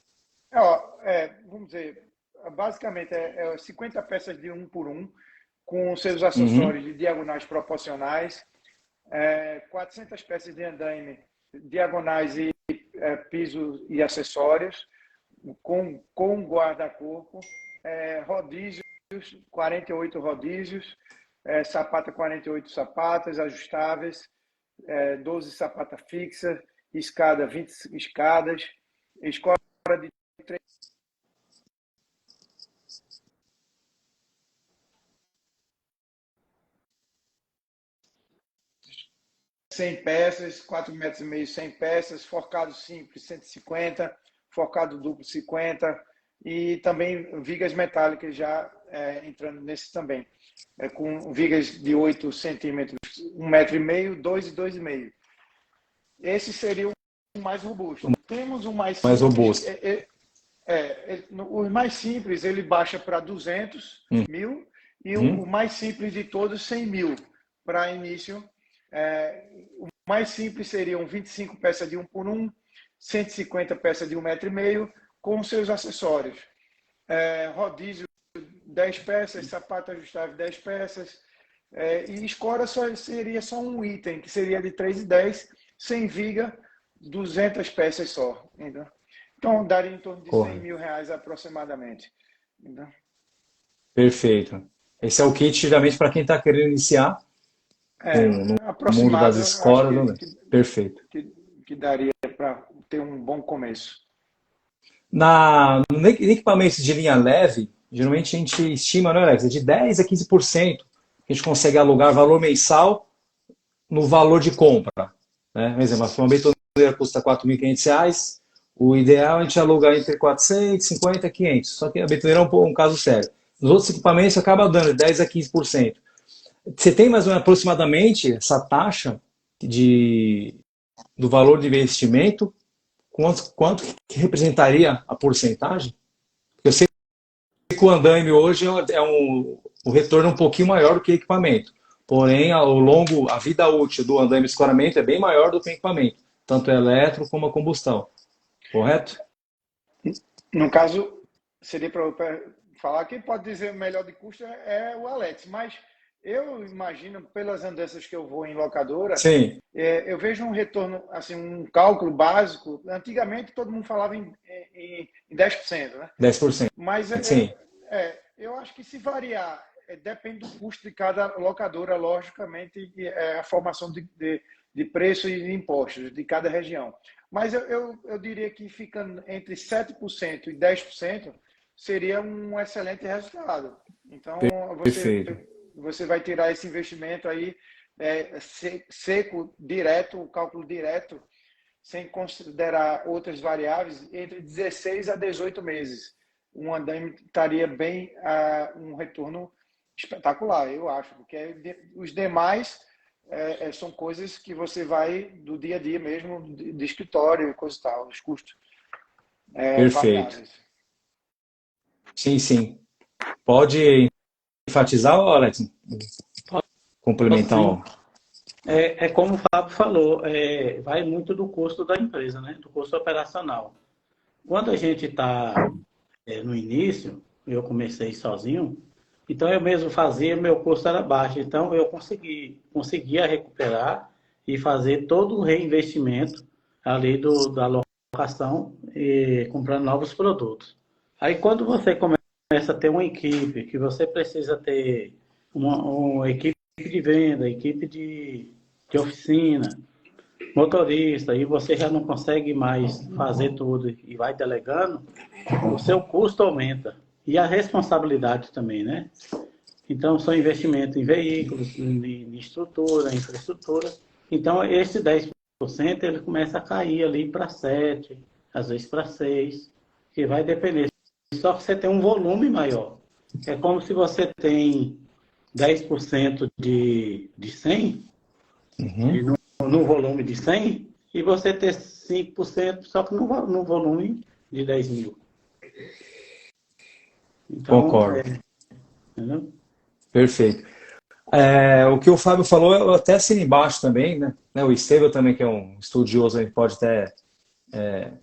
Vamos dizer, basicamente 50 peças de 1 por 1, com seus Uhum. acessórios de diagonais proporcionais, 400 peças de andaime, diagonais e piso e acessórios, com guarda-corpo, rodízios, 48 rodízios, sapata 48 sapatas ajustáveis, 12 sapata fixa, escada 20 escadas, escora de 100 peças, 4,5 metros, 100 peças, forcado simples 150, forcado duplo 50, e também vigas metálicas já entrando nesse também, com vigas de 8 centímetros, 1,5 metro, 2 e 2,5. Esse seria o mais robusto. Temos o mais Mais simples. robusto. O mais simples ele baixa para 200 mil, e o mais simples de todos 100 mil para início. O mais simples seriam 25 peças de 1 por 1, 150 peças de 1,5 metro, com seus acessórios. Rodízio 10 peças, sapato ajustável 10 peças, e escora seria só um item, que seria de 3,10, sem viga, 200 peças só. Entendeu? Então, daria em torno de R$100 mil aproximadamente. Entendeu? Perfeito. Esse é o kit, geralmente, para quem está querendo iniciar no mundo das Aproximado, acho escolas. Né? Perfeito. que daria para ter um bom começo. No equipamento de linha leve, geralmente a gente estima, né, Alex, de 10 a 15% que a gente consegue alugar valor mensal no valor de compra. Né? Por exemplo, uma betoneira custa R$4.500, o ideal é a gente alugar entre 450 e 500, só que a betoneira é um caso sério. Nos outros equipamentos acaba dando de 10 a 15%. Você tem mais ou menos aproximadamente essa taxa do valor de investimento? Quanto que representaria a porcentagem? Eu sei que o andaime hoje um retorno um pouquinho maior do que equipamento. Porém, a vida útil do andaime de escoramento é bem maior do que o equipamento, tanto elétrico como a combustão. Correto? No caso, seria para falar, quem pode dizer melhor de custo é o Alex, mas eu imagino, pelas andanças que eu vou em locadora, Sim. Eu vejo um retorno, assim, um cálculo básico. Antigamente, todo mundo falava em 10%, né? 10%. Mas Sim. eu acho que se variar, depende do custo de cada locadora, logicamente, a formação de preço e de impostos de cada região. Mas eu diria que ficando entre 7% e 10% seria um excelente resultado. Então, você vai tirar esse investimento aí seco, direto, o cálculo direto, sem considerar outras variáveis, entre 16 a 18 meses. Um andaime estaria bem um retorno espetacular, eu acho, porque os demais são coisas que você vai do dia a dia mesmo, de escritório e coisa e tal, os custos Perfeito. variáveis. Sim, sim. Pode enfatizar, Alex? Complementar. Como o Fábio falou, vai muito do custo da empresa, né? Do custo operacional. Quando a gente está no início, eu comecei sozinho, então eu mesmo fazia, meu custo era baixo, então eu conseguia recuperar e fazer todo o reinvestimento ali da locação e comprando novos produtos. Aí quando você começa a ter uma equipe, que você precisa ter uma equipe de venda, equipe de oficina, motorista, e você já não consegue mais fazer tudo e vai delegando, o seu custo aumenta. E a responsabilidade também, né? Então, são investimentos em veículos, em estrutura, em infraestrutura. Então, esse 10% ele começa a cair ali para 7%, às vezes para 6%, que vai depender. Só que você tem um volume maior. É como se você tem 10% de 100, Uhum. no volume de 100, e você ter 5%, só que no volume de 10 mil. Então, Concordo. entendeu? Perfeito. O que o Fábio falou, eu até assino embaixo também, né? O Estevão também, que é um estudioso, a gente pode até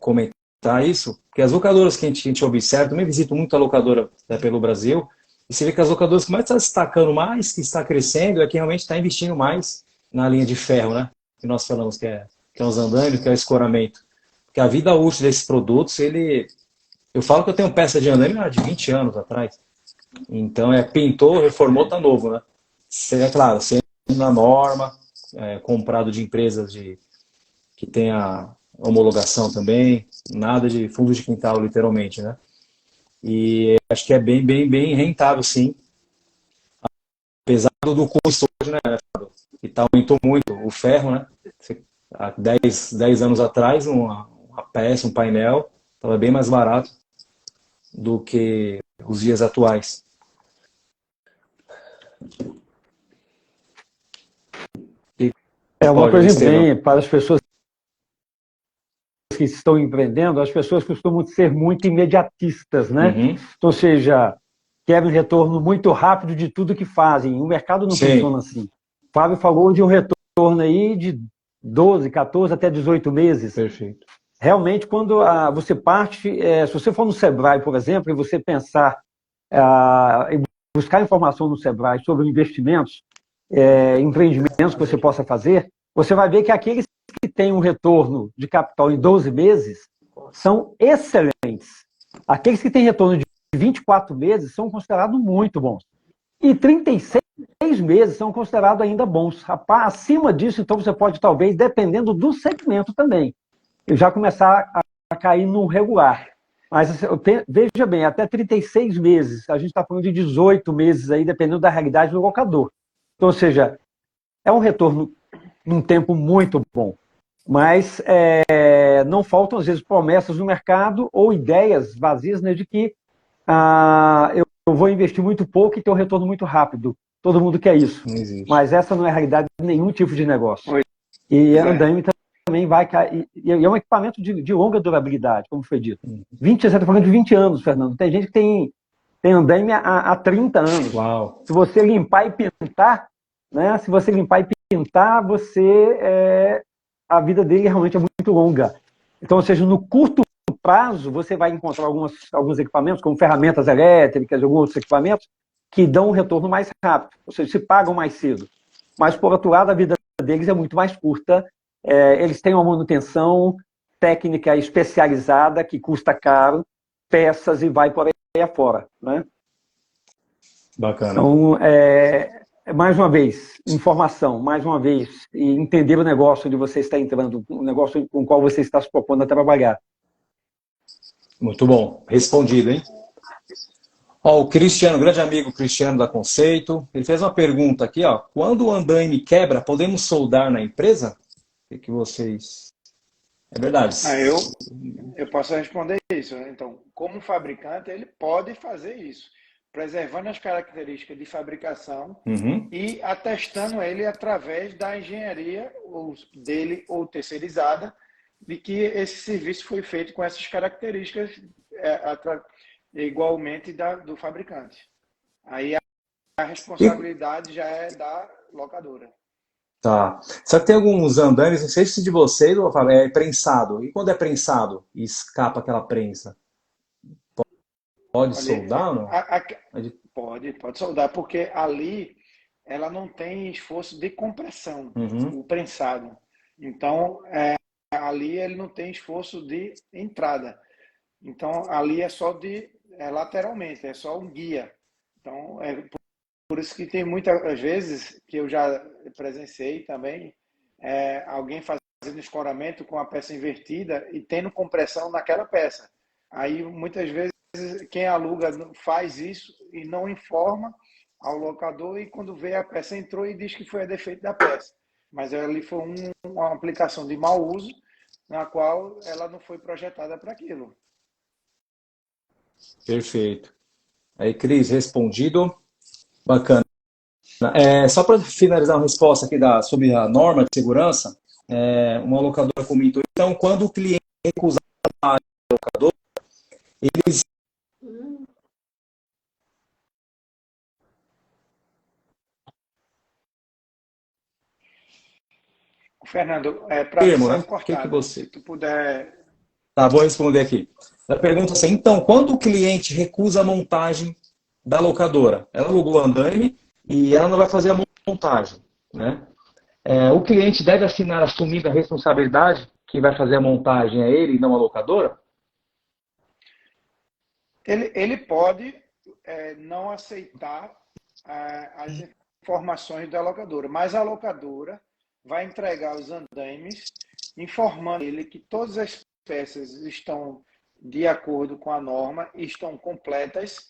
comentar isso, porque as locadoras que a gente observa, também visito muita locadora pelo Brasil, e você vê que as locadoras que mais está destacando mais, que está crescendo, é que realmente está investindo mais na linha de ferro, né? Que nós falamos que é os andaimes, que é o escoramento. Porque a vida útil desses produtos, eu falo que eu tenho peça de andaime de 20 anos atrás. Então, pintou, reformou, tá novo, né? É claro, sendo na norma, comprado de empresas que tem a homologação também, nada de fundo de quintal, literalmente, né? E acho que é bem, bem, bem rentável, sim. Apesar do custo hoje, né? Que aumentou muito o ferro, né? Há 10 anos atrás, uma peça, um painel, estava bem mais barato do que os dias atuais. É uma Pode, coisa Estevam. bem para as pessoas que estão empreendendo, as pessoas costumam ser muito imediatistas, né? Uhum. Então, ou seja, querem um retorno muito rápido de tudo que fazem. O mercado não Sim. funciona assim. O Fábio falou de um retorno aí de 12, 14 até 18 meses. Perfeito. Realmente, quando você parte, se você for no Sebrae, por exemplo, e você pensar em buscar informação no Sebrae sobre investimentos, empreendimentos que você possa fazer, você vai ver que aqueles que têm um retorno de capital em 12 meses são excelentes. Aqueles que têm retorno de 24 meses são considerados muito bons. E 36 meses são considerados ainda bons. Acima disso, então, você pode, talvez, dependendo do segmento também, já começar a cair no regular. Mas veja bem, até 36 meses, a gente está falando de 18 meses aí, dependendo da realidade do locador. Então, ou seja, é um retorno num tempo muito bom. Mas não faltam, às vezes, promessas no mercado ou ideias vazias, né, de que eu vou investir muito pouco e ter um retorno muito rápido. Todo mundo quer isso. Não existe. Mas essa não é a realidade de nenhum tipo de negócio. Oi. E a andaime também vai cair. E é um equipamento de longa durabilidade, como foi dito. Você está falando de 20 anos, Fernando. Tem gente que tem andaime há 30 anos. Uau. Se você limpar e pintar, né? Se você limpar e pintar, a vida dele realmente é muito longa. Então, ou seja, no curto prazo, você vai encontrar alguns equipamentos, como ferramentas elétricas, alguns outros equipamentos, que dão um retorno mais rápido, ou seja, se pagam mais cedo. Mas, por outro lado, a vida deles é muito mais curta. Eles têm uma manutenção técnica especializada, que custa caro, peças e vai por aí afora, né? Bacana. Então, mais uma vez, informação, mais uma vez, e entender o negócio onde você está entrando, o negócio com o qual você está se propondo a trabalhar. Muito bom. Respondido, hein? O Cristiano, grande amigo Cristiano da Conceito, ele fez uma pergunta aqui, ó. Quando o andaime quebra, podemos soldar na empresa? O que vocês... É verdade. Eu posso responder isso. Então, como fabricante, ele pode fazer isso, preservando as características de fabricação e atestando ele através da engenharia dele ou terceirizada, de que esse serviço foi feito com essas características igualmente do fabricante. Aí a responsabilidade já é da locadora. Tá. Só que tem alguns andaimes, não sei se de vocês, é prensado. E quando é prensado e escapa aquela prensa? Pode Olha, soldar ou não? pode soldar, porque ali ela não tem esforço de compressão, Uhum. o prensado. Então, ali ele não tem esforço de entrada. Então, ali é só lateralmente, é só um guia. Então, por isso que tem muitas vezes que eu já presenciei também, alguém fazendo escoramento com a peça invertida e tendo compressão naquela peça. Aí, muitas vezes, quem aluga faz isso e não informa ao locador e quando vê a peça entrou e diz que foi a defeito da peça. Mas ali foi uma aplicação de mau uso, na qual ela não foi projetada para aquilo. Perfeito. Aí, Cris, respondido. Bacana. Só para finalizar uma resposta aqui sobre a norma de segurança, uma locadora comentou, então, quando o cliente recusar a locadora, eles... Fernando, para mim Termo, saiu né? O que cortado. Se você... tu puder. Tá, vou responder aqui. Ela pergunta assim, então, quando o cliente recusa a montagem da locadora, ela alugou o andaime e ela não vai fazer a montagem, né? O cliente deve assinar assumindo a responsabilidade que vai fazer a montagem é ele e não a locadora? Ele pode não aceitar as informações da locadora, mas a locadora vai entregar os andaimes informando ele que todas as peças estão de acordo com a norma, estão completas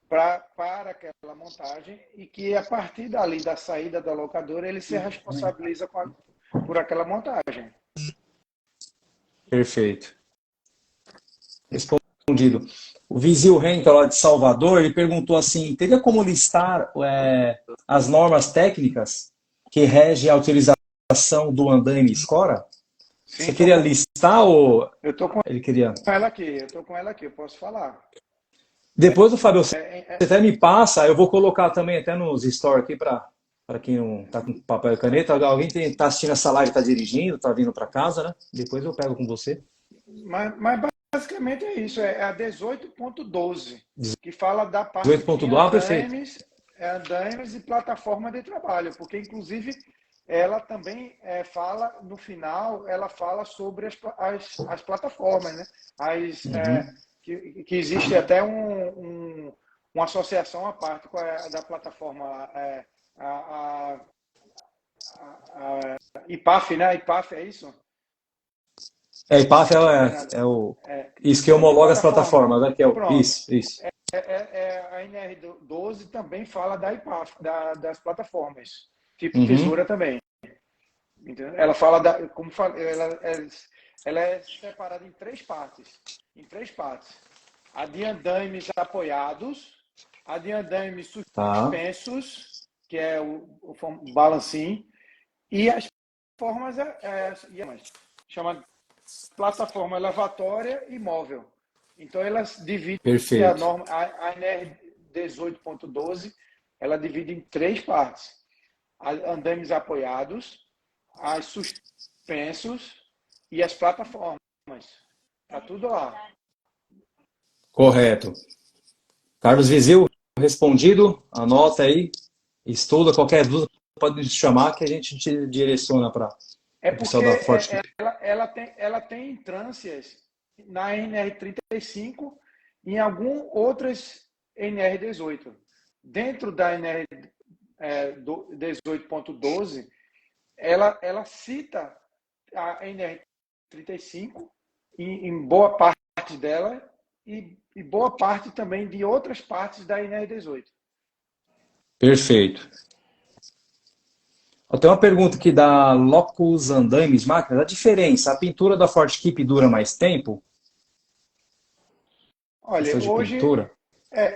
para aquela montagem e que a partir dali da saída da locadora ele se responsabiliza por aquela montagem. Perfeito. Respondido. O Vizil Henkel, lá de Salvador, ele perguntou assim, teria como listar as normas técnicas que regem a utilização do andaime Escora? Sim, Você queria listar ou eu estou com ele queria? ela aqui, eu posso falar. Depois, o Fábio, você É, até me passa, eu vou colocar também até nos stories aqui para quem não está com papel e caneta. Alguém está assistindo essa live, está dirigindo, está vindo para casa, né? Depois eu pego com você. mas basicamente é isso, é a 18.12, que fala da parte de 18.2, perfeito. andaimes e plataforma de trabalho, porque inclusive ela também fala, no final, ela fala sobre as plataformas, né? Que existe até uma associação à parte da plataforma a, IPAF, né? IPAF é isso? IPAF Fernando? isso que De homologa as plataforma. plataformas, né? Pronto. Isso. A NR12 também fala da IPAF, das plataformas, tipo Uhum. tesoura também. Entendeu? Ela fala como ela é separada em três partes. A de andaimes apoiados, a de andaimes Tá. suspensos, que é o balancim, e as formas chama plataforma elevatória e móvel. Então elas dividem a Perfeito. norma, a NR 18.12, ela divide em três partes: andames apoiados, as suspensos e as plataformas. Tá tudo lá. Correto. Carlos Vizil, respondido. Anota aí. Estuda. Qualquer dúvida pode nos chamar que a gente te direciona para É o pessoal porque da Forte. ela tem entrâncias na NR35 e em algumas outras NR18. Dentro da NR 18.12, ela cita a NR35 em boa parte dela e boa parte também de outras partes da NR18. Perfeito. Eu tenho uma pergunta aqui da Locus Andames Máquinas. A diferença, a pintura da Forte Keep dura mais tempo? Olha, Questão de hoje pintura?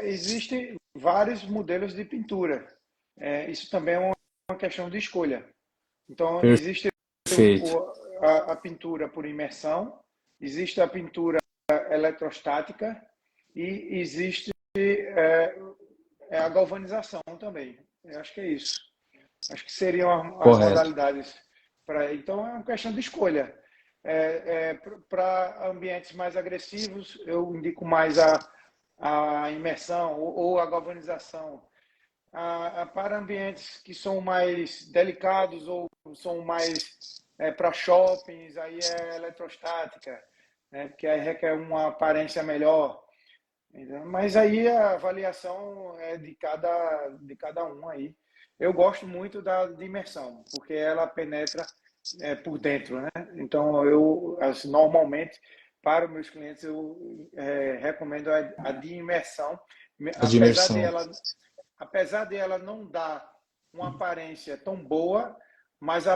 existem vários modelos de pintura. Isso também é uma questão de escolha. Então, existe Perfeito. a pintura por imersão, existe a pintura eletrostática e existe a galvanização também. Eu acho que é isso. Acho que seriam as Correto. modalidades. Então, é uma questão de escolha. Para ambientes mais agressivos, eu indico mais a imersão ou a galvanização para ambientes que são mais delicados ou são mais para shoppings, aí é eletrostática, né? Porque aí requer uma aparência melhor. Mas aí a avaliação é de cada um aí. Eu gosto muito de imersão, porque ela penetra por dentro, né? Então, eu, assim, normalmente, para os meus clientes, eu recomendo a de imersão, apesar de ela não dar uma aparência tão boa, mas a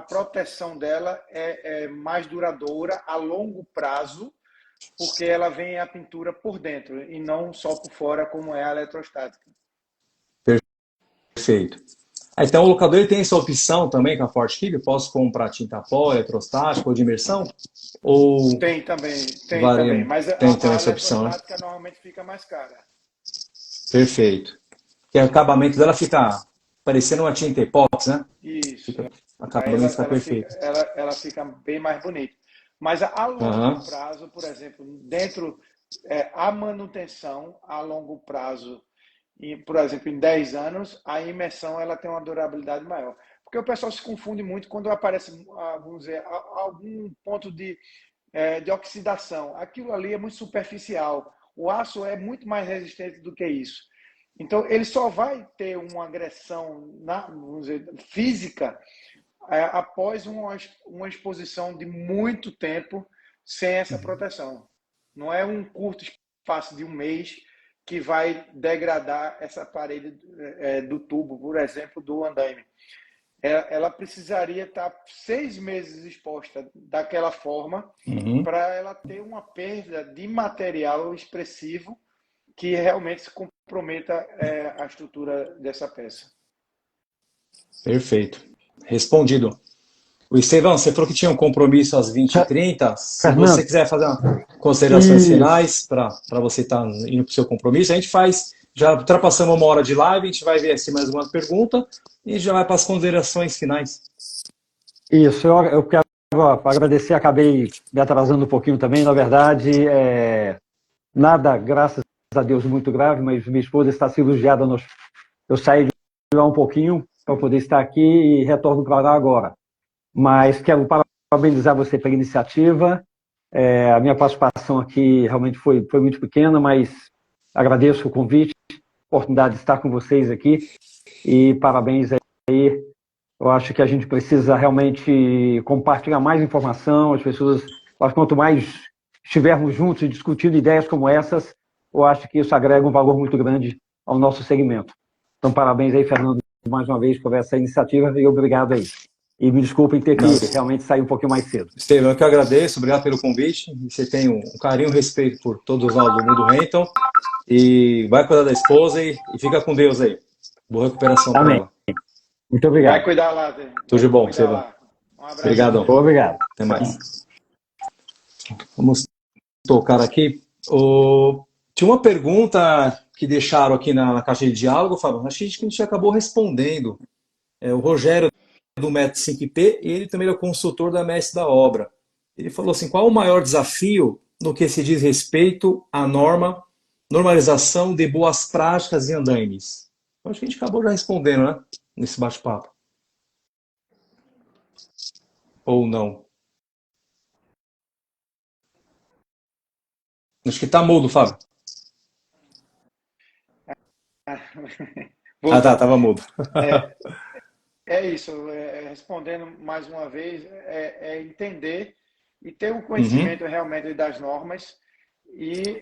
proteção dela é mais duradoura a longo prazo, porque ela vem a pintura por dentro e não só por fora, como é a eletrostática. Perfeito. Então o locador ele tem essa opção também com a Forte Keep? Posso comprar tinta pó, eletrostática ou de imersão? Ou tem também, mas tem a essa opção, né? eletrostática normalmente fica mais cara. Perfeito. Porque o acabamento dela fica parecendo uma tinta epóxi, né? Isso. O acabamento fica perfeito. Ela fica bem mais bonita. Mas a longo prazo, por exemplo, a manutenção a longo prazo, por exemplo, em 10 anos, a imersão ela tem uma durabilidade maior. Porque o pessoal se confunde muito quando aparece, vamos dizer, algum ponto de oxidação. Aquilo ali é muito superficial. O aço é muito mais resistente do que isso. Então, ele só vai ter uma agressão, vamos dizer, física após uma exposição de muito tempo sem essa proteção. Não é um curto espaço de um mês que vai degradar essa parede do tubo, por exemplo, do andaime. Ela precisaria estar 6 meses exposta daquela forma para ela ter uma perda de material expressivo que realmente se comprometa a estrutura dessa peça. Perfeito. Respondido. O Estevão, você falou que tinha um compromisso às 20h30. Se você quiser fazer considerações finais para você estar indo para o seu compromisso, a gente faz. Já ultrapassamos 1 hora de live, a gente vai ver se mais uma pergunta e já vai para as considerações finais. Isso, eu quero agradecer, acabei me atrasando um pouquinho também. Na verdade, nada, graças a Deus, muito grave, mas minha esposa está cirurgiada. Eu saí de lá um pouquinho para poder estar aqui e retorno para lá agora. Mas quero parabenizar você pela iniciativa. A minha participação aqui realmente foi muito pequena, mas agradeço o convite, a oportunidade de estar com vocês aqui e parabéns aí. Eu acho que a gente precisa realmente compartilhar mais informação. As pessoas, quanto mais estivermos juntos e discutindo ideias como essas, eu acho que isso agrega um valor muito grande ao nosso segmento. Então, parabéns aí, Fernando, mais uma vez por essa iniciativa e obrigado aí. E me desculpem ter que realmente sair um pouquinho mais cedo. Estevão, eu que agradeço, obrigado pelo convite. Você tem um carinho e um respeito por todos nós do Mundo Renton. E vai cuidar da esposa e fica com Deus aí. Boa recuperação para ela. Muito obrigado. Vai cuidar lá. Tudo de bom, Estevão. Um abraço. Obrigado. Obrigado. Até mais. Vamos tocar aqui. Tinha uma pergunta que deixaram aqui na caixa de diálogo, Fábio. Acho que a gente acabou respondendo. O Rogério do Método 5P, e ele também é o consultor da Mestre da Obra. Ele falou assim, qual o maior desafio no que se diz respeito à normalização de boas práticas em andaimes? Acho que a gente acabou já respondendo, né? Nesse bate-papo. Ou não? Acho que está mudo, Fábio. Estava mudo. É isso, respondendo mais uma vez, entender e ter o conhecimento realmente das normas e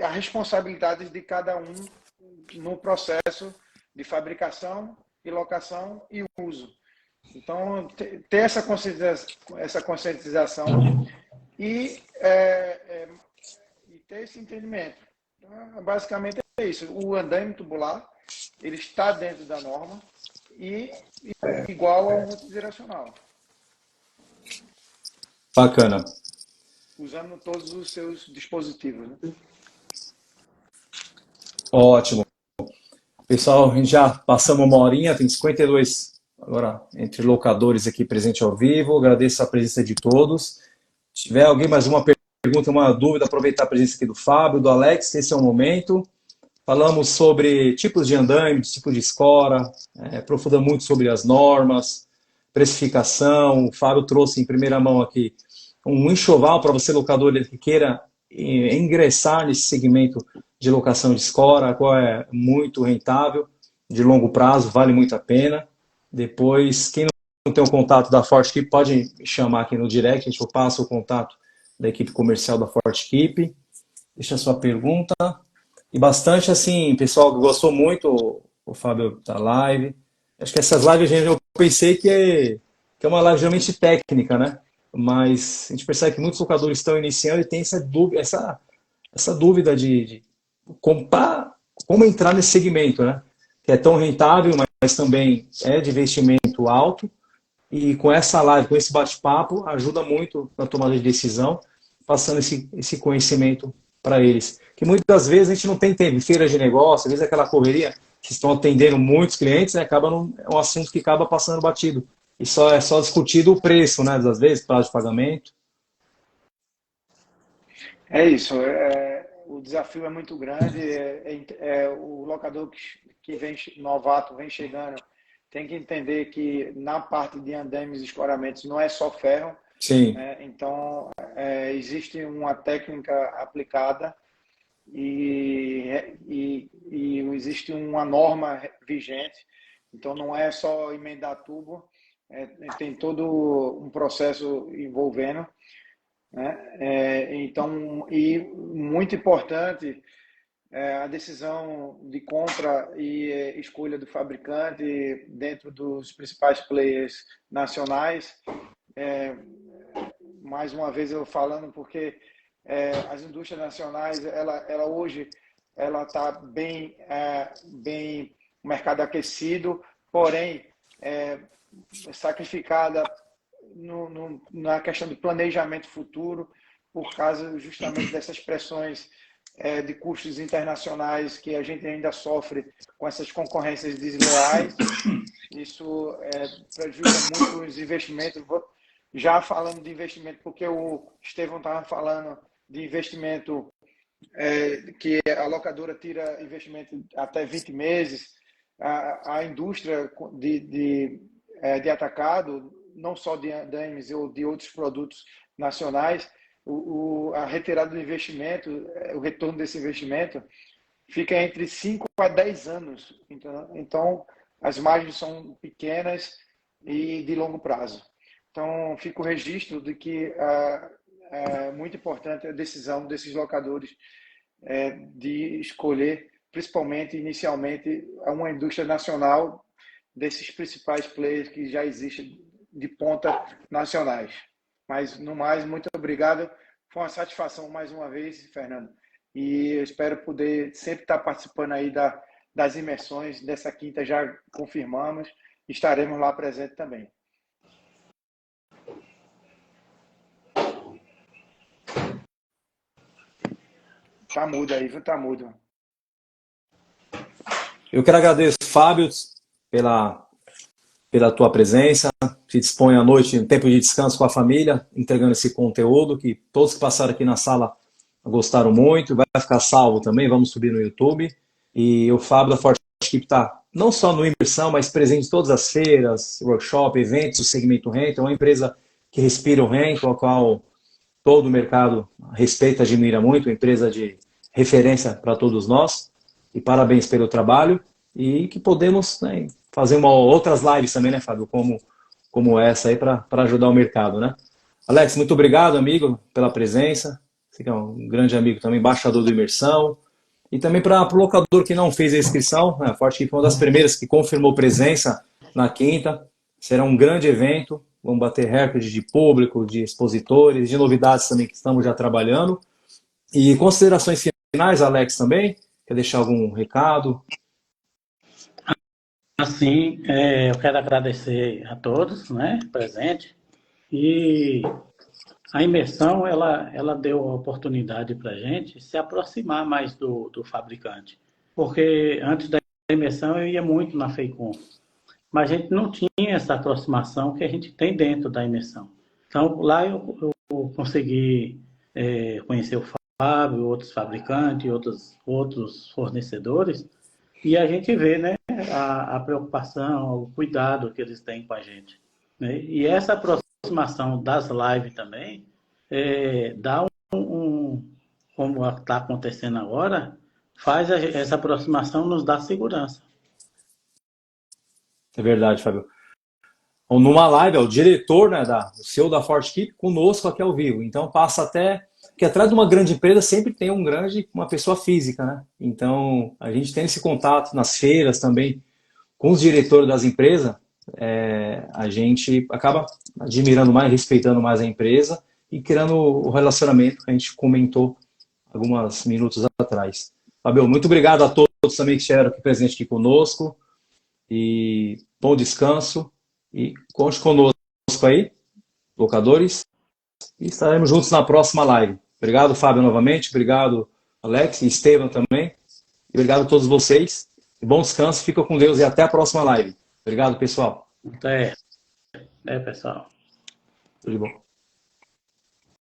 as responsabilidades de cada um no processo de fabricação e locação e uso. Então, ter essa conscientização e ter esse entendimento. Então, basicamente é isso. O andaime tubular, ele está dentro da norma e igual ao multidirecional. Bacana. Usando todos os seus dispositivos. Né? Ótimo. Pessoal, a gente já passamos 1 horinha, tem 52 agora entre locadores aqui presente ao vivo. Agradeço a presença de todos. Se tiver alguém mais uma pergunta, pergunta, uma dúvida, aproveitar a presença aqui do Fábio, do Alex, esse é o momento. Falamos sobre tipos de andaime, tipo de escora, aprofunda muito sobre as normas, precificação. O Fábio trouxe em primeira mão aqui um enxoval para você, locador que queira ingressar nesse segmento de locação de escora, qual é muito rentável, de longo prazo, vale muito a pena. Depois, quem não tem o contato da Forte Equipe, pode me chamar aqui no direct, a gente passa o contato da equipe comercial da Forte Equipe. Deixa a sua pergunta. E bastante, assim, pessoal que gostou muito, o Fábio da live. Acho que essas lives, eu pensei que é uma live realmente técnica, né? Mas a gente percebe que muitos locadores estão iniciando e tem essa dúvida de como entrar nesse segmento, né? Que é tão rentável, mas também é de investimento alto. E com essa live, com esse bate-papo, ajuda muito na tomada de decisão, passando esse conhecimento para eles. Que muitas vezes a gente não tem tempo, feira de negócio, às vezes aquela correria, que estão atendendo muitos clientes, né, é um assunto que acaba passando batido. E é só discutido o preço, né, às vezes, prazo de pagamento. É isso. O desafio é muito grande. O locador que vem novato, vem chegando, tem que entender que na parte de andaimes e escoramentos não é só ferro. Sim. Então, existe uma técnica aplicada e existe uma norma vigente. Então, não é só emendar tubo, tem todo um processo envolvendo, né? Então, e muito importante, a decisão de compra e escolha do fabricante dentro dos principais players nacionais. Mais uma vez eu falando, porque as indústrias nacionais, ela hoje ela está bem, o mercado aquecido, porém sacrificada na questão de planejamento futuro, por causa justamente dessas pressões de custos internacionais que a gente ainda sofre com essas concorrências desleais. Isso prejudica muito os investimentos. Já falando de investimento, porque o Estevão estava falando de investimento, que a locadora tira investimento até 20 meses, a indústria de atacado, não só de andaimes ou de outros produtos nacionais, a retirada do investimento, o retorno desse investimento, fica entre 5 a 10 anos. Então, as margens são pequenas e de longo prazo. Então, fica o registro de que é muito importante a decisão desses locadores de escolher, principalmente, inicialmente, uma indústria nacional desses principais players que já existem de ponta nacionais. Mas, no mais, muito obrigado. Foi uma satisfação mais uma vez, Fernando. E eu espero poder sempre estar participando aí das imersões. Dessa quinta já confirmamos. Estaremos lá presentes também. Tá mudo aí, viu? Tá mudo. Eu quero agradecer, Fábio, pela tua presença. Se dispõe à noite, um tempo de descanso com a família, entregando esse conteúdo que todos que passaram aqui na sala gostaram muito. Vai ficar salvo também, vamos subir no YouTube. E o Fábio da Forte Equipe está não só no Imersão, mas presente em todas as feiras, workshop, eventos, o segmento rental. É uma empresa que respira o rental, a qual todo o mercado respeita, admira muito, uma empresa de referência para todos nós. E parabéns pelo trabalho e que podemos, né, fazer outras lives também, né, Fábio, como essa aí para ajudar o mercado, né? Alex, muito obrigado, amigo, pela presença. Você que é um grande amigo também, embaixador do Imersão. E também para o locador que não fez a inscrição, né, a Forte Equipe foi uma das primeiras que confirmou presença na quinta. Será um grande evento. Vamos bater recorde de público, de expositores, de novidades também que estamos já trabalhando. E considerações finais, Alex, também? Quer deixar algum recado? Assim, eu quero agradecer a todos, né, presentes. E a imersão, ela deu a oportunidade para a gente se aproximar mais do fabricante. Porque antes da imersão eu ia muito na FEICOM, mas a gente não tinha essa aproximação que a gente tem dentro da imersão. Então, lá eu consegui conhecer o Fábio, outros fabricantes, outros fornecedores, e a gente vê, né, a preocupação, o cuidado que eles têm com a gente, né? E essa aproximação das lives também dá como está acontecendo agora, essa aproximação nos dá segurança. É verdade, Fábio. Ou numa live, o diretor, né, o CEO da Fortkeep conosco aqui ao vivo. Então passa até que atrás de uma grande empresa sempre tem uma pessoa física, né? Então a gente tem esse contato nas feiras também com os diretores das empresas, a gente acaba admirando mais, respeitando mais a empresa e criando o relacionamento que a gente comentou alguns minutos atrás. Fabio, muito obrigado a todos também que estiveram aqui presentes aqui conosco e bom descanso e conte conosco aí, locadores, e estaremos juntos na próxima live. Obrigado, Fábio, novamente, obrigado, Alex e Estevam também, e obrigado a todos vocês, e bom descanso, fica com Deus e até a próxima live. Obrigado, pessoal. Até, pessoal. Tudo de bom.